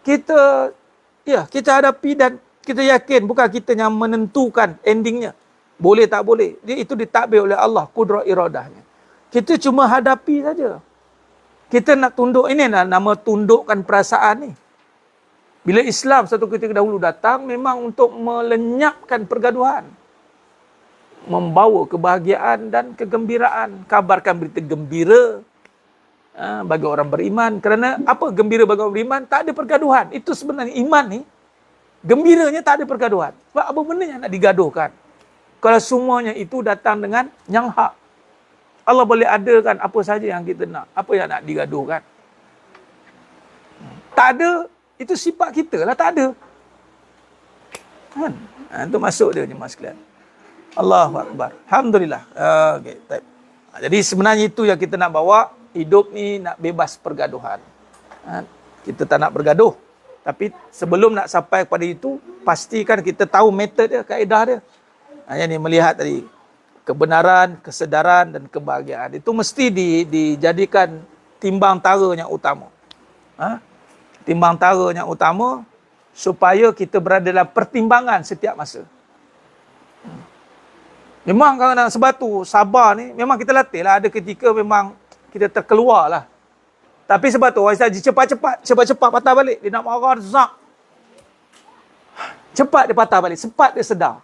kita hadapi dan kita yakin bukan kita yang menentukan endingnya. Boleh tak boleh. Itu ditadbir oleh Allah, kudrat iradahnya. Kita cuma hadapi saja. Kita nak tunduk, ini nama tundukkan perasaan ni. Bila Islam satu ketika dahulu datang, memang untuk melenyapkan pergaduhan. Membawa kebahagiaan dan kegembiraan. Kabarkan berita gembira bagi orang beriman. Kerana apa gembira bagi orang beriman? Tak ada pergaduhan. Itu sebenarnya iman ni. Gembiranya tak ada pergaduhan. Sebab apa benda yang nak digaduhkan? Kalau semuanya itu datang dengan yang hak. Allah boleh adakan apa saja yang kita nak. Apa yang nak digaduhkan? Tak ada. Itu sifat kita lah, tak ada. Kan? Itu masuk dia jemaah sekalian. Allahu Akbar. Alhamdulillah. Okay. Jadi sebenarnya itu yang kita nak bawa. Hidup ni nak bebas pergaduhan. Kita tak nak bergaduh. Tapi sebelum nak sampai kepada itu, pastikan kita tahu metod dia, kaedah dia. Yang ni melihat tadi. Kebenaran, kesedaran dan kebahagiaan. Itu mesti dijadikan timbang tara yang utama. Timbang tara yang utama supaya kita berada dalam pertimbangan setiap masa. Memang kalau nak sebab tu sabar ni memang kita latih lah. Ada ketika memang kita terkeluar lah. Tapi sebab tu orang Islam cepat-cepat patah balik. Dia nak marah, zak. Cepat dia patah balik, cepat dia sedar.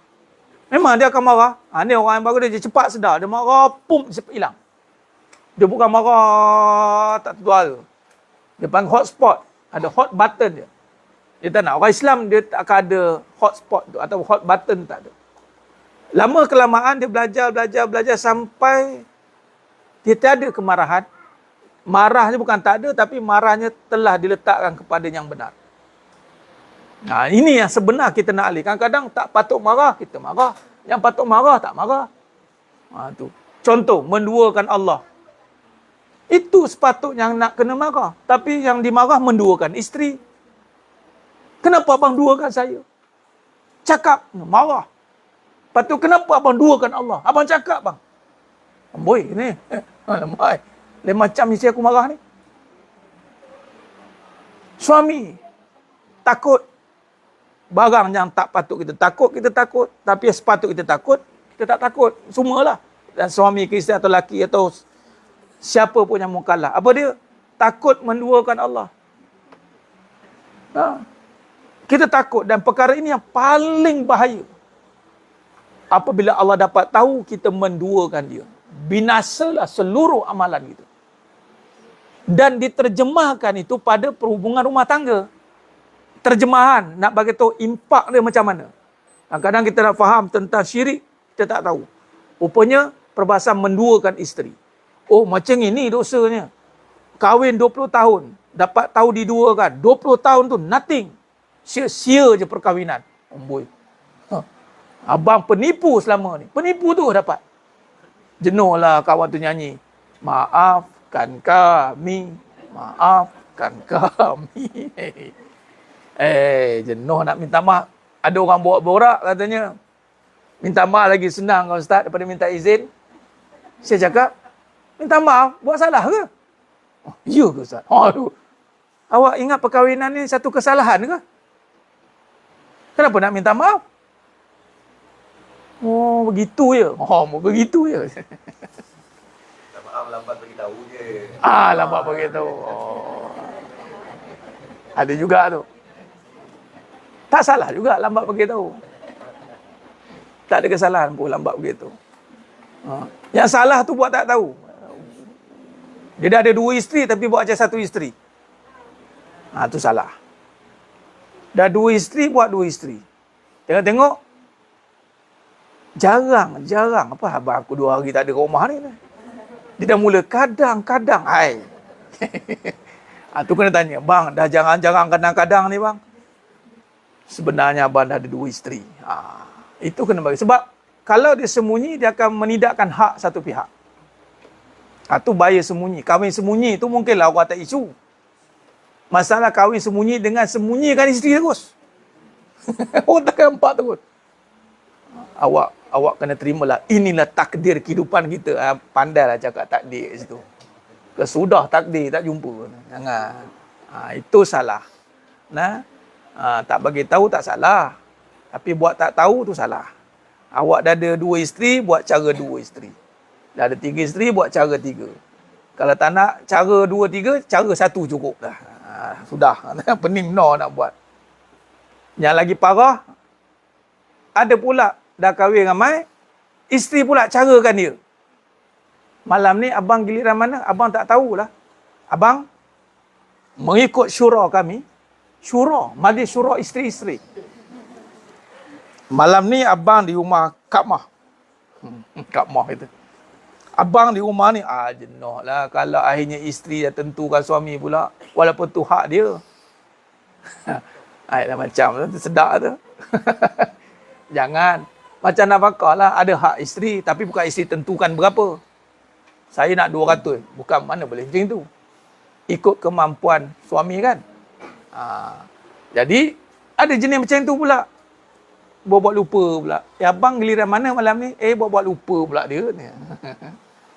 Memang dia akan marah. Ni orang yang baru dia cepat sedar. Dia marah, pum, cepat hilang. Dia bukan marah tak tentu arah. Dia panggil hotspot. Ada hot button dia. Dia tak nak. Orang Islam dia tak akan ada hotspot tu atau hot button tak ada. Lama kelamaan dia belajar sampai dia tiada kemarahan. Marahnya bukan tak ada tapi marahnya telah diletakkan kepada yang benar. Nah, ini yang sebenar kita nak alih. Kadang-kadang tak patut marah, kita marah. Yang patut marah, tak marah. Tu. Contoh, menduakan Allah. Itu sepatutnya yang nak kena marah. Tapi yang dimarah menduakan isteri. Kenapa abang duakan saya? Cakap, marah. Lepas tu, kenapa abang duakan Allah? Abang cakap, bang. Boy, ni. Lemai. Lain macam isteri aku marah ni. Suami. Takut. Barang yang tak patut kita takut. Tapi yang sepatut kita takut, kita tak takut. Semualah. Dan suami ke isteri atau lelaki atau siapa pun yang mukallaf. Apa dia? Takut menduakan Allah. Kita takut dan perkara ini yang paling bahaya. Apabila Allah dapat tahu kita menduakan dia. Binasalah seluruh amalan kita. Dan diterjemahkan itu pada perhubungan rumah tangga. Terjemahan, nak bagi tahu impak dia macam mana. Kadang-kadang kita nak faham tentang syirik, kita tak tahu. Rupanya perbahasan menduakan isteri. Oh, macam ini dosanya. Kahwin 20 tahun, dapat tahu diduakan. 20 tahun tu nothing. Sia-sia je perkahwinan. Amboi. Abang penipu selama ni. Penipu tu dapat. Jenuh lah kawan tu nyanyi. Maafkan kami. Maafkan kami. Jenuh nak minta maaf. Ada orang bawa borak katanya. Minta maaf lagi senang kau Ustaz daripada minta izin. Saya cakap, minta maaf, buat salah ke? Oh, ya ke Ustaz? Aduh. Awak ingat perkahwinan ni satu kesalahan ke? Kenapa nak minta maaf? Oh, begitu je. Oh, begitu je. Tak maaf lambat bagi tahu je. Lambat beritahu. Oh. Ada juga tu. Tak salah juga lambat beritahu. Tak ada kesalahan pun lambat begitu. Yang salah tu buat tak tahu. Dia dah ada 2 isteri tapi buat macam 1 isteri. Tu salah. Dah 2 isteri buat 2 isteri. Tengok-tengok. Jarang. Apa abang aku 2 hari tak ada kat rumah ni. Dia dah mula kadang-kadang. Hai. Tu kena tanya. Bang, dah jarang-jarang kadang-kadang ni bang. Sebenarnya abang dah ada 2 isteri. Itu kena bagi. Sebab kalau dia sembunyi, dia akan menidakkan hak satu pihak. Tu bahaya sembunyi. Kahwin sembunyi tu mungkinlah orang tak isu. Masalah kahwin sembunyi dengan sembunyikan isteri terus. Orang takkan nampak terus. Awak kena terimalah. Inilah takdir kehidupan kita. Pandailah cakap takdir kat situ. Kesudah takdir tak jumpa. Jangan. Itu salah. Tak bagi tahu tak salah. Tapi buat tak tahu tu salah. Awak dah ada 2 isteri, buat cara 2 isteri. Dah ada 3 isteri, buat cara 3. Kalau tak nak cara 2, 3, cara 1 cukup dah. Sudah. Pening no nak buat. Yang lagi parah, ada pula dah kahwin ramai, isteri pula carakan dia. Malam ni abang giliran mana? Abang tak tahulah. Abang mengikut syura kami. Syura, majlis syura isteri-isteri. Malam ni abang di rumah Kak Mah. Kak Mah itu. Abang di rumah ni, jenuh lah. Kalau akhirnya isteri dah tentukan suami pula. Walaupun tu hak dia. Dah macam tu, sedap tu. Jangan. Macam nafkah lah. Ada hak isteri, tapi bukan isteri tentukan berapa. Saya nak 200. Bukan mana boleh macam tu. Ikut kemampuan suami kan. Jadi, ada jenis macam tu pula. Buat lupa pula. Abang giliran mana malam ni? Buat lupa pula dia.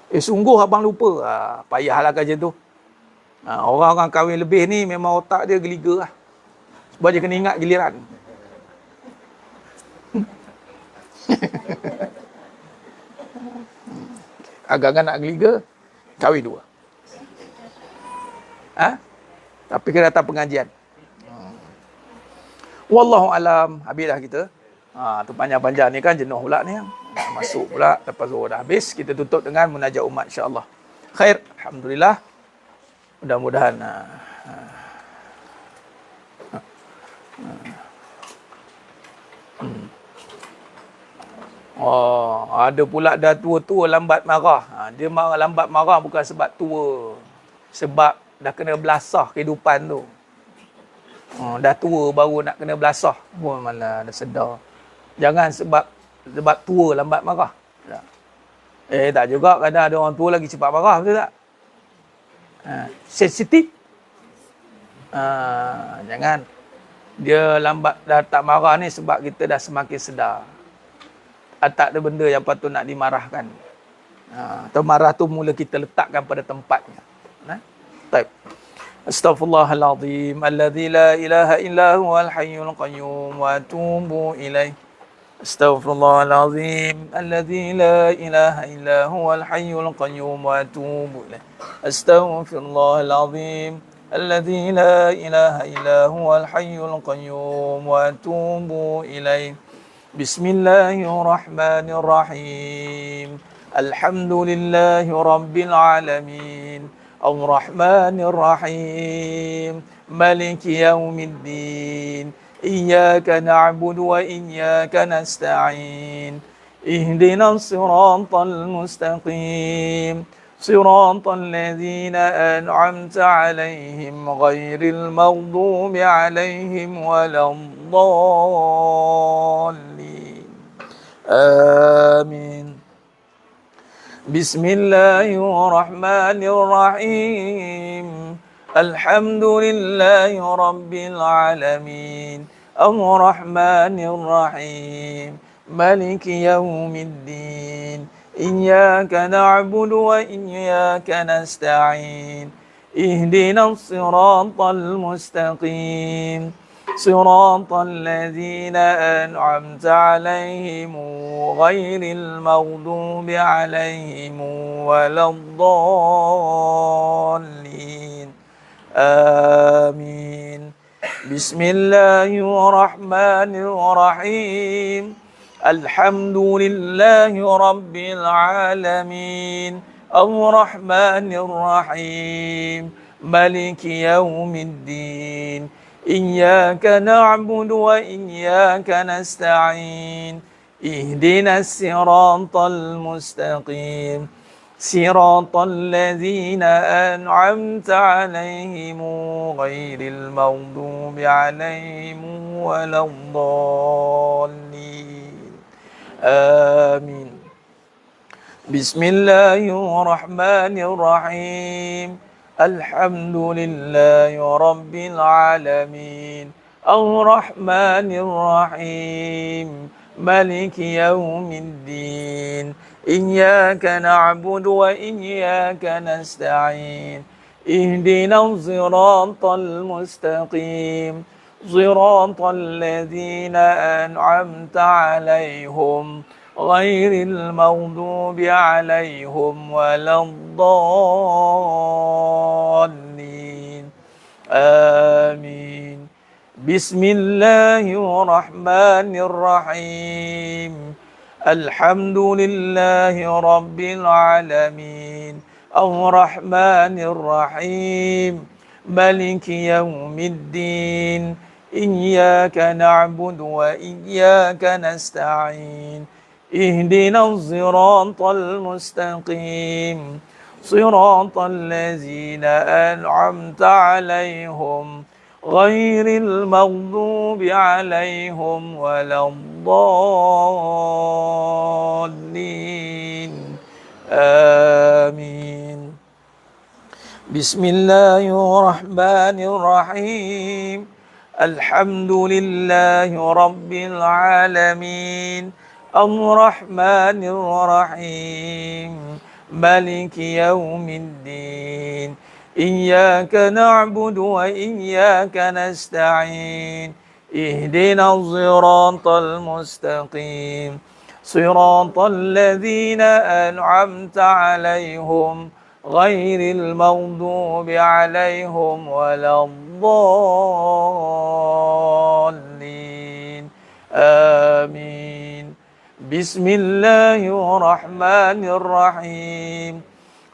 Sungguh abang lupa. Payahlah kerja tu. Orang-orang kahwin lebih ni memang otak dia geliga lah. Sebab dia kena ingat giliran. Agak-agak nak geliga, kahwin 2. Tapi kena datang pengajian. Wallahu alam. Habis dah kita. Tu panjang-panjang ni kan jenuh pula ni. Masuk pula lepas zuhur dah habis. Kita tutup dengan munajat umat insya-Allah. Khair. Alhamdulillah. Mudah-mudahan ada pula dah tua-tua lambat marah. Dia lambat marah bukan sebab tua. Sebab dah kena belasah kehidupan tu. Dah tua baru nak kena belasah. Malah dah sedar. Jangan sebab tua lambat marah. Tak juga. Kadang ada orang tua lagi cepat marah. Betul tak? Sensitif. Jangan. Dia lambat dah tak marah ni sebab kita dah semakin sedar. Tak ada benda yang patut nak dimarahkan. Atau marah tu mula kita letakkan pada tempatnya. Baik. Astaghfirullahalazim alladzi la ilaha illa huwal hayyul qayyum wa atubu ilaih. Astaghfirullahalazim alladzi la ilaha illa huwal hayyul qayyum wa atubu ilaih. Astaghfirullahalazim alladzi la ilaha illa huwal hayyul qayyum wa atubu ilaih. Bismillahirrahmanirrahim. Alhamdulillahi rabbil alamin. Ar-Rahmanir-Rahim. Maliki yaumiddin. Iyyaka na'budu wa iyyaka nasta'in. Ihdinas siratal mustaqim. Siratal ladzina an'amta 'alaihim ghairil maghdubi 'alaihim waladdallin. آمين. بسم الله الرحمن الرحيم. الحمد لله رب العالمين الرحمن الرحيم مالك يوم الدين إياك نعبد وإياك نستعين اهدنا الصراط المستقيم صراط الذين أنعمت عليهم غير المغضوب عليهم ولا الضالين آمين. بسم الله الرحمن الرحيم. الحمد لله رب العالمين الرحمن الرحيم مالك يوم الدين إياك نعبد وإياك نستعين اهدنا الصراط المستقيم صراط الذين أنعمت عليهم غير المغضوب عليهم ولا الضالين آمين. بسم الله الرحمن الرحيم. الحمد لله رب العالمين الرحمن الرحيم مالك يوم الدين إياك نعبد وإياك نستعين اهدنا الصراط المستقيم صراط الذين أنعمت عليهم غير المغضوب عليهم ولا الضالين آمين. بسم الله الرحمن الرحيم. الحمد لله رب العالمين الرحمن الرحيم مالك يوم الدين إياك نعبد وإياك نستعين اهدنا الصراط المستقيم صراط الذين أنعمت عليهم غير المغضوب عليهم ولا الضالين آمين. بسم الله الرحمن الرحيم. الحمد لله رب العالمين الرحمن الرحيم مالك يوم الدين إياك نعبد وإياك نستعين اهدنا الصراط المستقيم صراط الذين أنعمت عليهم غير المغضوب عليهم ولا الضالين آمين. بسم الله الرحمن الرحيم.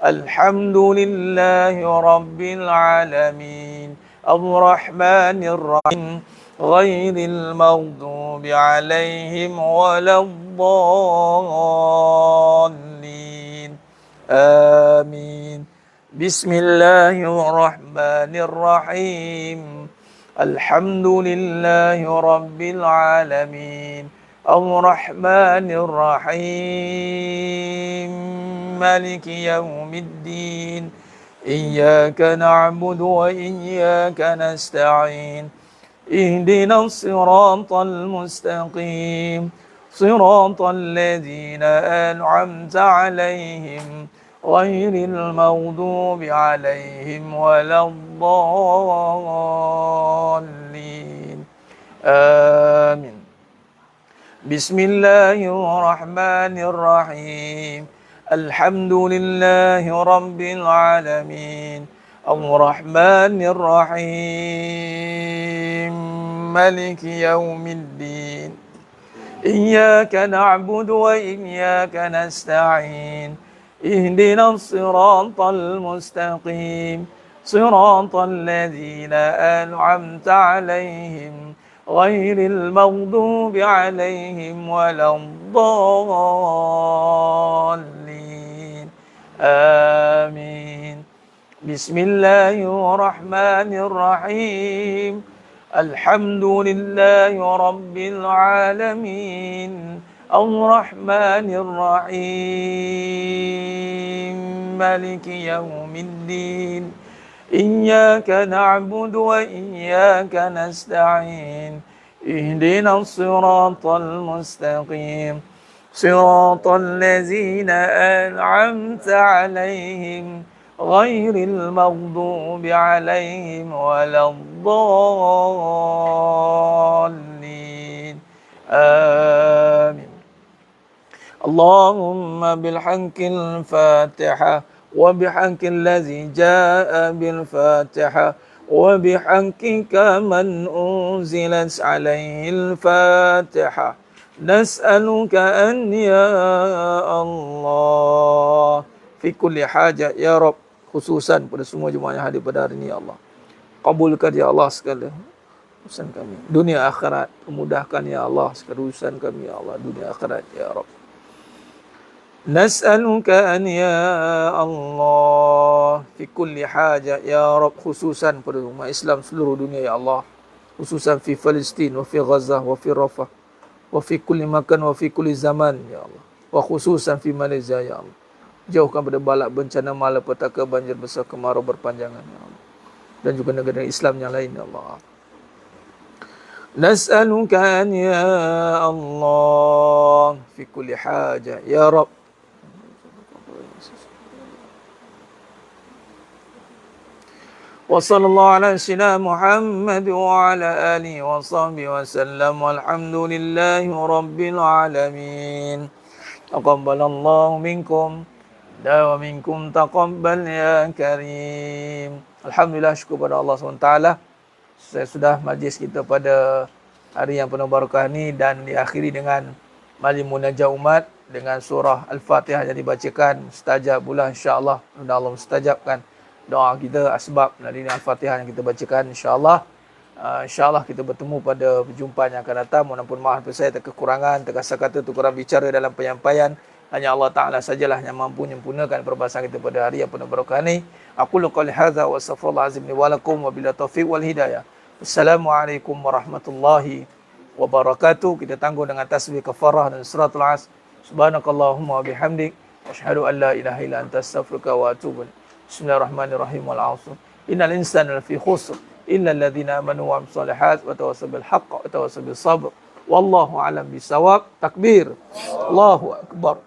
الحمد لله رب العالمين الرحمن الرحيم غير المغضوب عليهم ولا الضالين آمين. بسم الله الرحمن الرحيم. الحمد لله رب العالمين الرحمن الرحيم مالك يوم الدين إياك نعبد وإياك نستعين اهدنا الصراط المستقيم صراط الذين أنعمت عليهم غير المغضوب عليهم ولا الضالين آمين. بسم الله الرحمن الرحيم. الحمد لله رب العالمين الرحمن الرحيم مالك يوم الدين إياك نعبد وإياك نستعين اهدنا الصراط المستقيم صراط الذين أنعمت عليهم غير المغضوب عليهم ولا الضالين آمين. بسم الله الرحمن الرحيم. الحمد لله رب العالمين الرحمن الرحيم مالك يوم الدين إياك نعبد وإياك نستعين اهدنا الصراط المستقيم صراط الذين أنعمت عليهم غير المغضوب عليهم ولا الضالين آمين. اللهم بالحق الفاتحة وبحق الذي جاء بالفاتحة وبحقك من أنزلت عليه الفاتحة نسألك أن يا الله في كل حاجة يا رب khususan pada semua jemaah yang hadir pada hari ini ya Allah, kabulkan ya Allah segala urusan kami dunia akhirat, mudahkan ya Allah segala urusan kami ya Allah dunia akhirat ya Rabb. Nas'aluka an ya Allah fi kulli haja ya Rabb, khususan pada umat Islam seluruh dunia ya Allah, khususan fi Palestin wa fi Gaza wa fi Rafah wa fi kulli makan wa fi kulli zaman ya Allah, wa khususan fi Malaysia ya Allah, jauhkan pada balak bencana malapetaka banjir besar kemarau berpanjangan ya Allah, dan juga negara Islam yang lain ya Allah. Nas'aluka an ya Allah fi kulli haja ya Rabb. Wa sallallahu ala sayyidina Muhammad wa ala alihi wa sahbihi wa sallam walhamdulillahi rabbil alamin. Taqabbalallahu minkum wa minkum taqabbal ya karim. Alhamdulillah, syukur pada Allah SWT. Saya sudah majlis kita pada hari yang penuh barakah ini dan diakhiri dengan majlis munajat umat dengan surah Al-Fatihah yang dibacakan mustajab pula insya-Allah. Mudah Allah mustajabkan doa kita, asbab dari Al-Fatihah yang kita bacakan insya-Allah. InsyaAllah kita bertemu pada perjumpaan yang akan datang. Mohon maaf saya atas kekurangan, terkasar kata, kurang bicara dalam penyampaian. Hanya Allah Ta'ala sajalah yang mampu menyempurnakan perbahasan kita pada hari yang penuh barakah ini. Aku qali hadza wa astaghfirullah azim li wa lakum wa bila taufiq wal hidayah. Assalamualaikum warahmatullahi wabarakatuh. Kita tangguh dengan tasbih kafarah dan suratul Asr. Subhanakallahumma wa bihamdik asyhadu an la ilaha illa anta astaghfiruka wa atubu ilaik. Bismillahirrahmanirrahim wal 'asr. Innal insana lafi khusr illa alladhina amanu wa 'amilus solihat wa tawassaw bil haqq wa tawassaw bis sabr. Wallahu a'lam bisawab. Takbir. Allahu akbar.